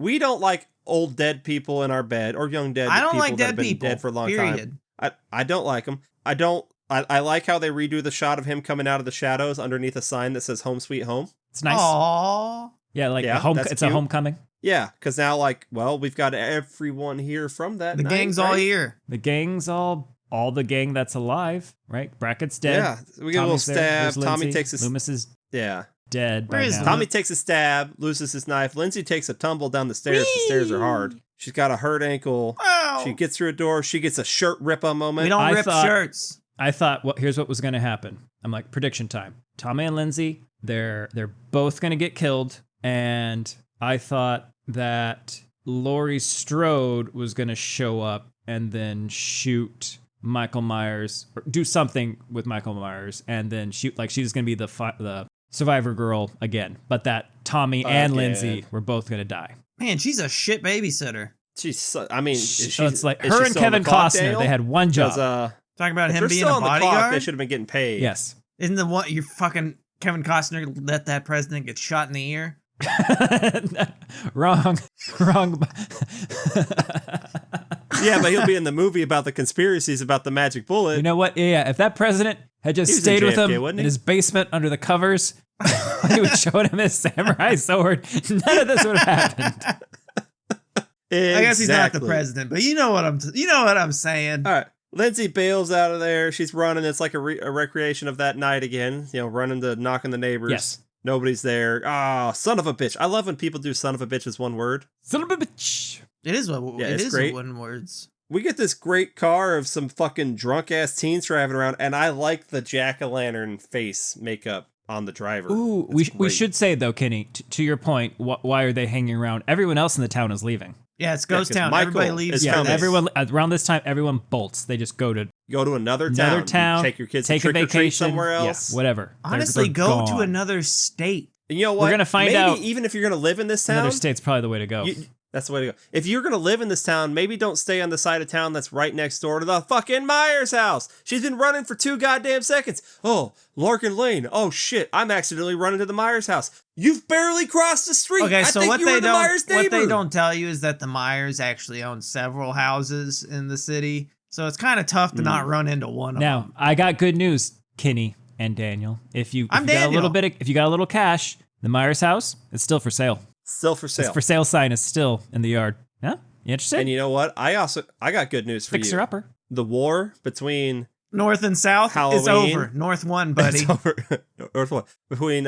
Speaker 3: old dead people in our bed or young dead.
Speaker 1: I don't
Speaker 3: people
Speaker 1: like
Speaker 3: that have
Speaker 1: dead
Speaker 3: been
Speaker 1: people.
Speaker 3: dead for a long
Speaker 1: period.
Speaker 3: time. I don't like them. I like how they redo the shot of him coming out of the shadows underneath a sign that says "Home Sweet Home."
Speaker 2: It's nice.
Speaker 1: Aww.
Speaker 2: Yeah, like
Speaker 3: Yeah, that's
Speaker 2: it's a
Speaker 3: cute.
Speaker 2: homecoming.
Speaker 3: Yeah, because now we've got everyone here from that.
Speaker 1: The
Speaker 3: night,
Speaker 1: gang's all
Speaker 3: right?
Speaker 1: here.
Speaker 2: The gang's all the gang that's alive, right? Bracket's dead.
Speaker 3: Yeah, we get a little
Speaker 2: Tommy's there.
Speaker 3: stab.
Speaker 2: There's
Speaker 3: Tommy
Speaker 2: Lindsay.
Speaker 3: takes a
Speaker 2: Loomis is
Speaker 3: yeah.
Speaker 2: dead.
Speaker 1: Where
Speaker 2: by
Speaker 1: is
Speaker 2: now.
Speaker 3: Tommy takes a stab, loses his knife. Lindsay takes a tumble down the stairs. The stairs are hard. She's got a hurt ankle.
Speaker 1: Wow.
Speaker 3: She gets through a door. She gets a shirt rip-a moment.
Speaker 1: We don't
Speaker 2: I
Speaker 1: rip
Speaker 2: thought-
Speaker 1: shirts.
Speaker 2: I thought, here's what was going to happen. I'm like, prediction time. Tommy and Lindsay, they're both going to get killed, and I thought that Laurie Strode was going to show up and then shoot Michael Myers, or do something with Michael Myers, and then shoot, like she's going to be the survivor girl again. But that Tommy and
Speaker 3: Again.
Speaker 2: Lindsay were both going to die.
Speaker 1: Man, she's a shit babysitter.
Speaker 3: I mean,
Speaker 2: So it's like
Speaker 3: is
Speaker 2: her
Speaker 3: she
Speaker 2: and
Speaker 3: still on
Speaker 2: Kevin
Speaker 3: the clock,
Speaker 2: Costner,
Speaker 3: Daniel?
Speaker 2: they had one job.
Speaker 3: Because,
Speaker 1: Talking about
Speaker 3: if
Speaker 1: him
Speaker 3: they're
Speaker 1: being
Speaker 3: still
Speaker 1: a
Speaker 3: on the clock,
Speaker 1: bodyguard.
Speaker 3: they should have been getting paid.
Speaker 2: Yes.
Speaker 1: Isn't the one you're fucking Kevin Costner let that president get shot in the ear?
Speaker 2: Wrong.
Speaker 3: Yeah, but he'll be in the movie about the conspiracies about the magic bullet.
Speaker 2: You know what? Yeah, if that president had just
Speaker 3: He was in
Speaker 2: stayed with
Speaker 3: JFK,
Speaker 2: him
Speaker 3: wasn't
Speaker 2: in
Speaker 3: he?
Speaker 2: his basement under the covers, he was showing him his samurai sword, none of this would have happened.
Speaker 1: I guess he's not the
Speaker 3: Exactly.
Speaker 1: president, but you know what I'm saying.
Speaker 3: All right. Lindsay bails out of there. She's running. It's like a recreation of that night again. You know, running to knocking the neighbors.
Speaker 2: Yes.
Speaker 3: Nobody's there. Ah, son of a bitch. I love when people do son of a bitch as one word.
Speaker 2: Son of a bitch.
Speaker 1: It is what
Speaker 3: Yeah,
Speaker 1: it
Speaker 3: it's
Speaker 1: is
Speaker 3: great.
Speaker 1: one words.
Speaker 3: We get this great car of some fucking drunk ass teens driving around, and I like the jack-o'-lantern face makeup on the driver.
Speaker 2: Ooh,
Speaker 3: It's
Speaker 2: we
Speaker 3: great.
Speaker 2: should say though, Kenny, to your point, why are they hanging around? Everyone else in the town is leaving.
Speaker 1: Yeah, it's ghost
Speaker 3: 'cause
Speaker 1: town.
Speaker 3: Michael
Speaker 1: Everybody leaves.
Speaker 3: is
Speaker 2: Yeah,
Speaker 3: coming.
Speaker 2: everyone around this time, everyone bolts. They just go to
Speaker 3: Go to another
Speaker 2: another town,
Speaker 3: take your kids
Speaker 2: take
Speaker 3: to
Speaker 2: a
Speaker 3: trick or treat
Speaker 2: vacation
Speaker 3: somewhere else.
Speaker 2: Yeah, whatever.
Speaker 1: Honestly,
Speaker 2: They're
Speaker 1: go to
Speaker 2: gone.
Speaker 1: another state.
Speaker 3: And you know what?
Speaker 2: We're gonna find
Speaker 3: Maybe
Speaker 2: out-
Speaker 3: even if you're gonna live in this town,
Speaker 2: Another state's probably the way to go.
Speaker 3: that's the way to go. If you're gonna live in this town, maybe don't stay on the side of town that's right next door to the fucking Myers house. She's been running for 2 goddamn seconds. Oh, Larkin Lane. Oh shit, I'm accidentally running to the Myers house. You've barely crossed the street.
Speaker 1: Okay,
Speaker 3: I
Speaker 1: so
Speaker 3: think
Speaker 1: what
Speaker 3: you were
Speaker 1: they
Speaker 3: the Myers
Speaker 1: don't what they
Speaker 3: neighbor.
Speaker 1: don't tell you is that the Myers actually own several houses in the city, so it's kind of tough to not run into one of
Speaker 2: Now,
Speaker 1: them.
Speaker 2: I got good news, Kenny and Daniel. If you
Speaker 1: I'm
Speaker 2: got a little
Speaker 1: Daniel.
Speaker 2: if you got a little cash, the Myers house is still for sale.
Speaker 3: Still for
Speaker 2: Its
Speaker 3: sale.
Speaker 2: for sale sign is still in the yard. Yeah, you interested?
Speaker 3: And you know what? I got good news for
Speaker 2: Fixer
Speaker 3: you.
Speaker 2: upper.
Speaker 3: The war between
Speaker 1: North and South is
Speaker 3: Halloween.
Speaker 1: over. North won, buddy.
Speaker 3: It's over. North one. Between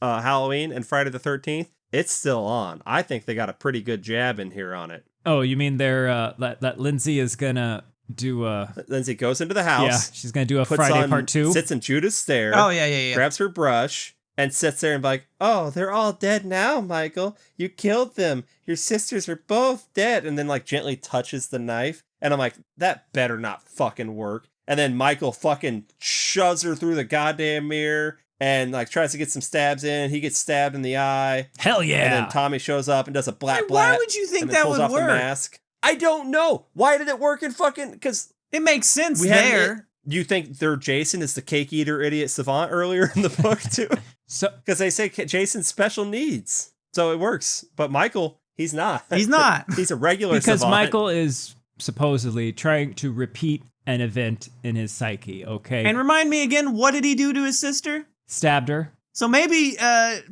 Speaker 3: Halloween and Friday the 13th, it's still on. I think they got a pretty good jab in here on it.
Speaker 2: Oh, you mean they're that Lindsay is gonna do
Speaker 3: Lindsay goes into the house.
Speaker 2: yeah, she's gonna do a
Speaker 3: puts
Speaker 2: Friday
Speaker 3: on,
Speaker 2: part 2.
Speaker 3: Sits in Judah's stair.
Speaker 1: Oh yeah.
Speaker 3: Grabs her brush and sits there and be like, oh, they're all dead now, Michael. You killed them. Your sisters are both dead. And then like gently touches the knife. And I'm like, that better not fucking work. And then Michael fucking shoves her through the goddamn mirror and like tries to get some stabs in. He gets stabbed in the eye.
Speaker 2: Hell yeah.
Speaker 3: And then Tommy shows up and does a black
Speaker 1: Why
Speaker 3: black.
Speaker 1: would you think
Speaker 3: and then
Speaker 1: that
Speaker 3: pulls
Speaker 1: would
Speaker 3: off the
Speaker 1: work?
Speaker 3: mask. I don't know. Why did it work in fucking... Because
Speaker 1: It makes sense
Speaker 3: we had
Speaker 1: there.
Speaker 3: Do you think their Jason is the cake eater idiot savant earlier in the book too?
Speaker 2: So
Speaker 3: Because they say Jason's special needs. So it works. But Michael, he's not.
Speaker 1: He's not.
Speaker 3: He's a regular
Speaker 2: because
Speaker 3: savant.
Speaker 2: Michael is supposedly trying to repeat an event in his psyche, okay?
Speaker 1: And remind me again, what did he do to his sister?
Speaker 2: Stabbed her.
Speaker 1: So maybe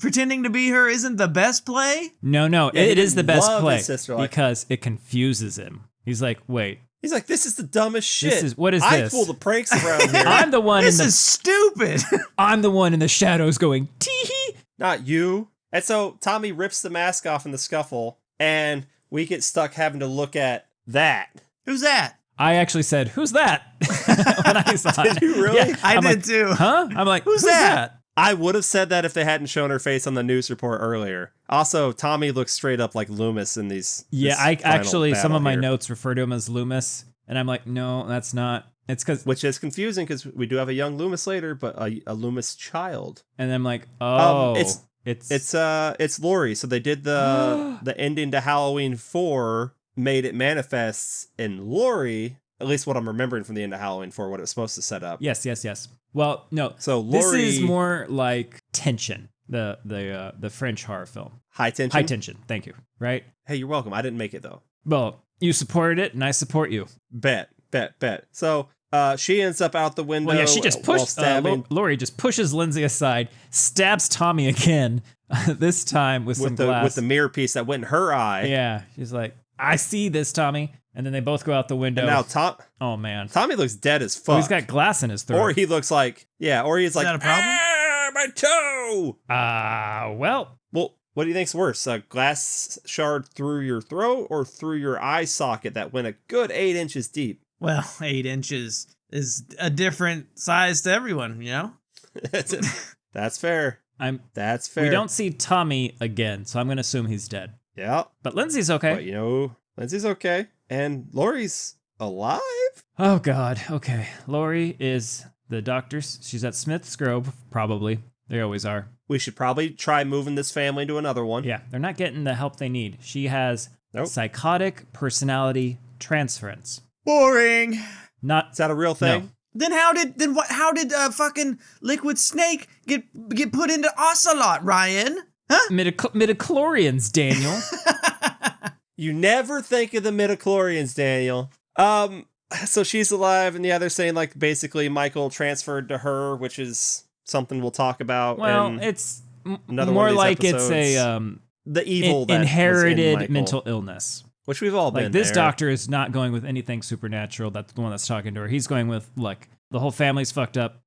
Speaker 1: pretending to be her isn't the best play?
Speaker 2: No,
Speaker 3: Yeah, he
Speaker 2: it is the
Speaker 3: didn't
Speaker 2: best
Speaker 3: love
Speaker 2: play
Speaker 3: his sister like-
Speaker 2: because it confuses him. He's like, wait,
Speaker 3: He's like, this is the dumbest shit.
Speaker 2: what is
Speaker 3: I
Speaker 2: this?
Speaker 3: pull the pranks around here.
Speaker 2: I'm the one
Speaker 1: This
Speaker 2: in the
Speaker 1: is stupid.
Speaker 2: I'm the one in the shadows going tee-hee.
Speaker 3: Not you. And so Tommy rips the mask off in the scuffle, and we get stuck having to look at that.
Speaker 1: Who's that?
Speaker 2: I actually said, "Who's that?" when I saw it.
Speaker 3: Did you really?
Speaker 2: Yeah,
Speaker 1: I
Speaker 2: I'm
Speaker 1: did
Speaker 2: like,
Speaker 1: too.
Speaker 2: Huh? I'm like,
Speaker 1: Who's that?
Speaker 3: I would have said that if they hadn't shown her face on the news report earlier. Also, Tommy looks straight up like Loomis in these.
Speaker 2: Yeah,
Speaker 3: this
Speaker 2: I
Speaker 3: final
Speaker 2: actually some
Speaker 3: battle
Speaker 2: of my
Speaker 3: here.
Speaker 2: notes refer to him as Loomis, and I'm like, no, that's not. It's because,
Speaker 3: Which is confusing because we do have a young Loomis later, but a Loomis child.
Speaker 2: and I'm like, oh,
Speaker 3: it's- It's Lori. So they did the ending to Halloween 4 made it manifests in Lori. At least what I'm remembering from the end of Halloween 4, what it was supposed to set up.
Speaker 2: yes. Well, no,
Speaker 3: So Lori,
Speaker 2: this is more like Tension, the French horror film.
Speaker 3: high tension.
Speaker 2: High Tension. Thank you. Right.
Speaker 3: Hey, you're welcome. I didn't make it though.
Speaker 2: Well, you supported it, and I support you.
Speaker 3: Bet. So she ends up out the window.
Speaker 2: Well, yeah, she just
Speaker 3: while
Speaker 2: pushed.
Speaker 3: stabbing
Speaker 2: Lori just pushes Lindsay aside, stabs Tommy again. This time with some glass.
Speaker 3: with the mirror piece that went in her eye.
Speaker 2: Yeah, she's like, I see this, Tommy. And then they both go out the window.
Speaker 3: And now
Speaker 2: Oh man,
Speaker 3: Tommy looks dead as fuck.
Speaker 2: oh, he's got glass in his throat.
Speaker 3: or he looks like or he's like
Speaker 1: that a problem?
Speaker 3: "Ah, my toe."
Speaker 2: Well,
Speaker 3: Well, what do you think's worse? A glass shard through your throat or through your eye socket that went a good 8 inches deep?
Speaker 1: Well, 8 inches is a different size to everyone, you know?
Speaker 3: That's fair. That's fair.
Speaker 2: we don't see Tommy again, so I'm gonna assume he's dead.
Speaker 3: Yeah.
Speaker 2: But Lindsay's okay.
Speaker 3: But Lindsay's okay. And Lori's alive?
Speaker 2: Oh God. Okay. Lori is the doctor's. She's at Smith's Grove, probably. They always are.
Speaker 3: We should probably try moving this family to another one.
Speaker 2: Yeah, they're not getting the help they need. She has
Speaker 3: Nope.
Speaker 2: psychotic personality transference.
Speaker 1: Boring.
Speaker 2: Not
Speaker 3: Is that a real thing?
Speaker 2: No.
Speaker 1: Then how did fucking Liquid Snake get put into Ocelot, Ryan? Huh?
Speaker 2: Midichlorians, Daniel.
Speaker 3: You never think of the midichlorians, Daniel. So she's alive, and they're saying like basically Michael transferred to her, which is something we'll talk about.
Speaker 2: Well, it's
Speaker 3: another
Speaker 2: more
Speaker 3: one of these
Speaker 2: like
Speaker 3: episodes.
Speaker 2: it's a
Speaker 3: the evil that was in
Speaker 2: inherited
Speaker 3: Michael,
Speaker 2: mental illness.
Speaker 3: which we've all been
Speaker 2: Like this
Speaker 3: there.
Speaker 2: doctor is not going with anything supernatural. That's the one that's talking to her. He's going with like the whole family's fucked up.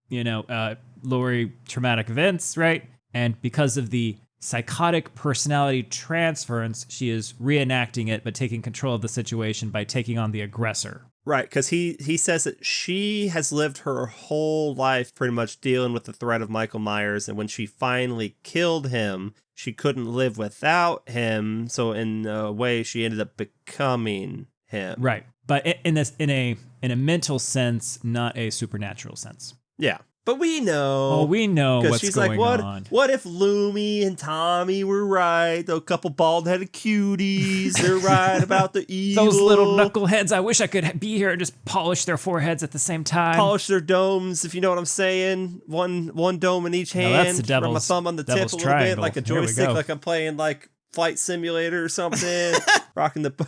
Speaker 2: Lori traumatic events, right? And because of the psychotic personality transference, she is reenacting it, but taking control of the situation by taking on the aggressor.
Speaker 3: Right, because he says that she has lived her whole life pretty much dealing with the threat of Michael Myers, and when she finally killed him, she couldn't live without him, so in a way she ended up becoming him.
Speaker 2: Right. But in a mental sense, not a supernatural sense.
Speaker 3: Yeah. But we know.
Speaker 2: Oh, we know what's
Speaker 3: she's
Speaker 2: going
Speaker 3: like,
Speaker 2: on.
Speaker 3: What if Loomy and Tommy were right? A couple bald-headed cuties. They're right about the evil.
Speaker 2: Those little knuckleheads. I wish I could be here and just polish their foreheads at the same time.
Speaker 3: Polish their domes, if you know what I'm saying. One dome in each hand.
Speaker 2: No, that's the
Speaker 3: Rub my
Speaker 2: devil's-
Speaker 3: thumb on the tip a
Speaker 2: devil's
Speaker 3: little bit,
Speaker 2: triangle.
Speaker 3: like a
Speaker 2: Here we
Speaker 3: joystick,
Speaker 2: go.
Speaker 3: like I'm playing like Flight Simulator or something. Rocking the.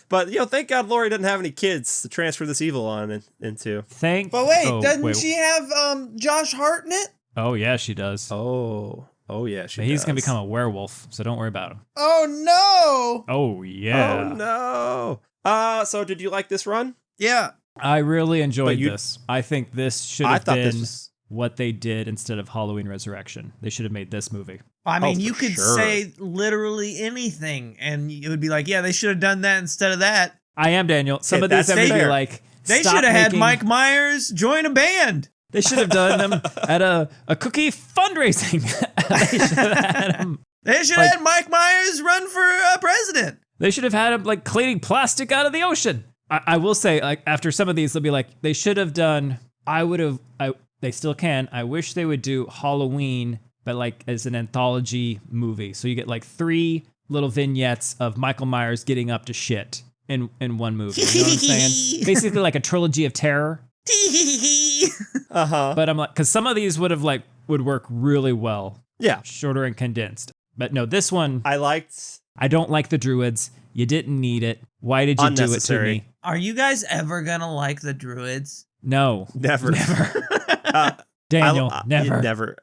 Speaker 3: But thank God Lori doesn't have any kids to transfer this evil on into.
Speaker 1: But wait, doesn't she have Josh Hart in it?
Speaker 2: Oh yeah, she does.
Speaker 3: Oh yeah, she.
Speaker 2: But he's gonna
Speaker 3: does.
Speaker 2: become a werewolf, so don't worry about him.
Speaker 1: Oh no!
Speaker 2: Oh yeah.
Speaker 3: Oh no. So did you like this run?
Speaker 1: Yeah.
Speaker 2: I really enjoyed
Speaker 3: But
Speaker 2: this. I think this should
Speaker 3: I
Speaker 2: have
Speaker 3: thought
Speaker 2: been
Speaker 3: this was.
Speaker 2: what they did instead of Halloween Resurrection. They should have made this movie.
Speaker 1: I mean,
Speaker 3: for
Speaker 1: you could
Speaker 3: sure.
Speaker 1: say literally anything, and it would be like, yeah, they should have done that instead of that.
Speaker 2: I am Daniel. Some
Speaker 3: Yeah,
Speaker 2: of these
Speaker 3: that's
Speaker 2: I'm gonna be
Speaker 3: fair.
Speaker 2: like,
Speaker 1: They
Speaker 2: stop
Speaker 1: should have had
Speaker 2: making-
Speaker 1: Mike Myers join a band.
Speaker 2: They should have done them at a cookie fundraising. They should have had him.
Speaker 1: They should
Speaker 2: Like-
Speaker 1: have had Mike Myers run for president.
Speaker 2: They should have had him like cleaning plastic out of the ocean. I will say, like after some of these, they'll be like, they should have done. They still can. I wish they would do Halloween, but like as an anthology movie. So you get like 3 little vignettes of Michael Myers getting up to shit in one movie. You know what I'm saying? Basically like a trilogy of terror. But I'm like, because some of these would work really well.
Speaker 3: Yeah.
Speaker 2: Shorter and condensed. But no, this one,
Speaker 3: I liked.
Speaker 2: I don't like the Druids. You didn't need it. Why did you do it to
Speaker 3: Unnecessary.
Speaker 2: me?
Speaker 1: Are you guys ever gonna like the Druids?
Speaker 2: No.
Speaker 3: Never.
Speaker 2: Daniel,
Speaker 3: I
Speaker 2: never.
Speaker 3: never.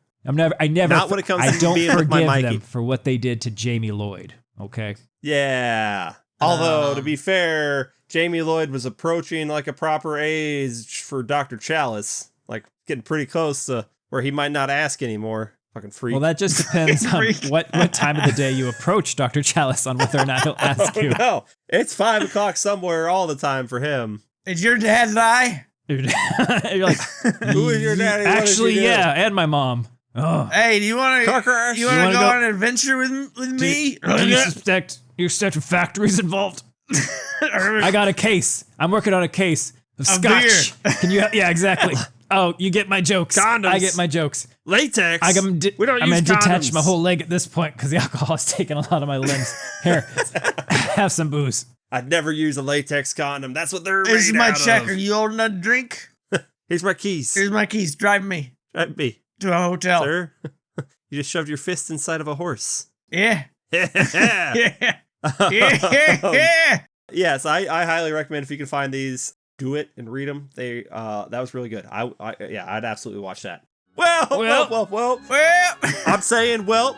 Speaker 2: I never.
Speaker 3: Not when it comes
Speaker 2: I
Speaker 3: to
Speaker 2: don't
Speaker 3: being with my
Speaker 2: forgive
Speaker 3: Mikey.
Speaker 2: them for what they did to Jamie Lloyd. Okay.
Speaker 3: Yeah. Although, to be fair, Jamie Lloyd was approaching like a proper age for Dr. Chalice. Like getting pretty close to where he might not ask anymore. Fucking freak.
Speaker 2: Well, that just depends on
Speaker 1: Freak.
Speaker 2: what time of the day you approach Dr. Chalice on whether or not he'll ask you.
Speaker 3: No, it's 5 o'clock somewhere all the time for him.
Speaker 1: Did your dad die?
Speaker 2: You're like,
Speaker 3: Who is your daddy? What did
Speaker 2: Actually,
Speaker 3: you do?"
Speaker 2: yeah, and my mom. Oh.
Speaker 1: Hey, do you want to?
Speaker 3: Carcrash.
Speaker 1: You
Speaker 2: You
Speaker 1: want
Speaker 2: wanna
Speaker 1: to go
Speaker 2: go-
Speaker 1: on an adventure with me?
Speaker 2: Do you suspect factories involved? I got a case. I'm working on a case of
Speaker 1: Of
Speaker 2: scotch. Can you? Yeah, exactly. Oh, you get my jokes.
Speaker 3: Condoms.
Speaker 2: I get my jokes.
Speaker 3: Latex.
Speaker 2: I'm
Speaker 3: we don't
Speaker 2: gonna
Speaker 3: use
Speaker 2: detach
Speaker 3: condoms.
Speaker 2: my whole leg at this point because the alcohol has taken a lot of my limbs. Here, have some booze.
Speaker 3: I'd never use a latex condom. That's what they're
Speaker 1: This is
Speaker 3: made
Speaker 1: my
Speaker 3: out
Speaker 1: check.
Speaker 3: of.
Speaker 1: Are you old enough to drink?
Speaker 3: Here's my keys.
Speaker 1: Here's my keys. Drive me
Speaker 3: Drive me,
Speaker 1: to a hotel.
Speaker 3: sir. You just shoved your fist inside of a horse.
Speaker 1: Yeah.
Speaker 3: Yeah.
Speaker 1: Yeah. Yeah.
Speaker 3: Yes, I highly recommend if you can find these, do it and read them. They that was really good. I'd absolutely watch that. Well.
Speaker 1: Well.
Speaker 3: I'm saying, well,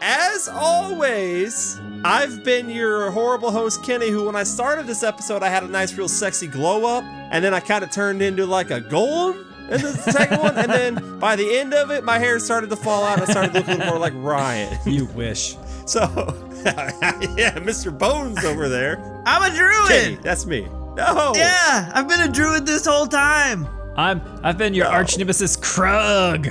Speaker 3: as always, I've been your horrible host, Kenny, who when I started this episode, I had a nice, real sexy glow up, and then I kind of turned into like a golem in the second one, and then by the end of it, my hair started to fall out, and I started looking more like Ryan.
Speaker 2: You wish.
Speaker 3: So, yeah, Mr. Bones over there.
Speaker 1: I'm a
Speaker 3: Kenny,
Speaker 1: druid.
Speaker 3: that's me. No.
Speaker 1: Yeah, I've been a druid this whole time.
Speaker 2: I've been your
Speaker 3: No.
Speaker 2: arch nemesis, Krug.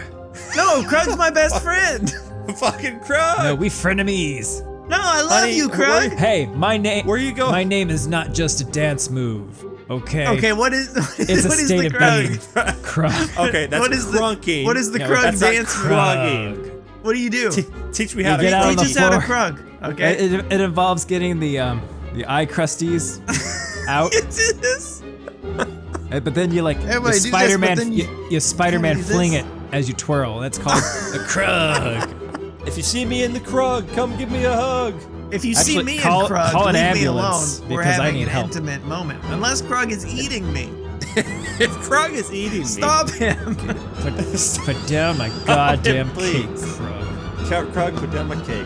Speaker 1: No, Krug's my best friend.
Speaker 3: Fucking Krug.
Speaker 2: No, we frenemies.
Speaker 1: No, I love
Speaker 3: Honey,
Speaker 1: you, Krug.
Speaker 2: Hey, my name.
Speaker 3: Where you going?
Speaker 2: My name is not just a dance move. Okay.
Speaker 1: Okay, what is
Speaker 2: It's a
Speaker 1: what is
Speaker 2: state
Speaker 1: the
Speaker 2: of
Speaker 1: Krug?
Speaker 2: being. Krug.
Speaker 3: Okay, that's
Speaker 1: What is
Speaker 3: crunking.
Speaker 1: What is the
Speaker 2: Yeah,
Speaker 1: Krug
Speaker 3: that's not
Speaker 1: dance move?
Speaker 3: Krug.
Speaker 1: What do you do?
Speaker 3: Teach me how to
Speaker 2: get out on
Speaker 1: Teach
Speaker 2: the
Speaker 1: us how to
Speaker 2: floor.
Speaker 1: Krug. Okay.
Speaker 2: It involves getting the eye crusties out.
Speaker 1: It is.
Speaker 2: But then you like
Speaker 1: Everybody
Speaker 2: you
Speaker 1: do this,
Speaker 2: Spider-Man,
Speaker 1: but then
Speaker 2: you Spider-Man
Speaker 1: can't do
Speaker 2: fling
Speaker 1: this.
Speaker 2: it as you twirl. That's called a krug.
Speaker 3: If you see me in the krug, come give me a hug.
Speaker 1: If you see
Speaker 2: Actually,
Speaker 1: me
Speaker 2: call-
Speaker 1: in Krug,
Speaker 2: call an
Speaker 1: leave me
Speaker 2: ambulance,
Speaker 1: alone. We're
Speaker 2: because I
Speaker 1: having
Speaker 2: need
Speaker 1: an
Speaker 2: help.
Speaker 1: intimate moment. Unless Krug is eating me.
Speaker 3: If krug is eating me,
Speaker 1: Stop him.
Speaker 2: Put down my goddamn
Speaker 3: please.
Speaker 2: cake, krug.
Speaker 3: Krug, put down my cake.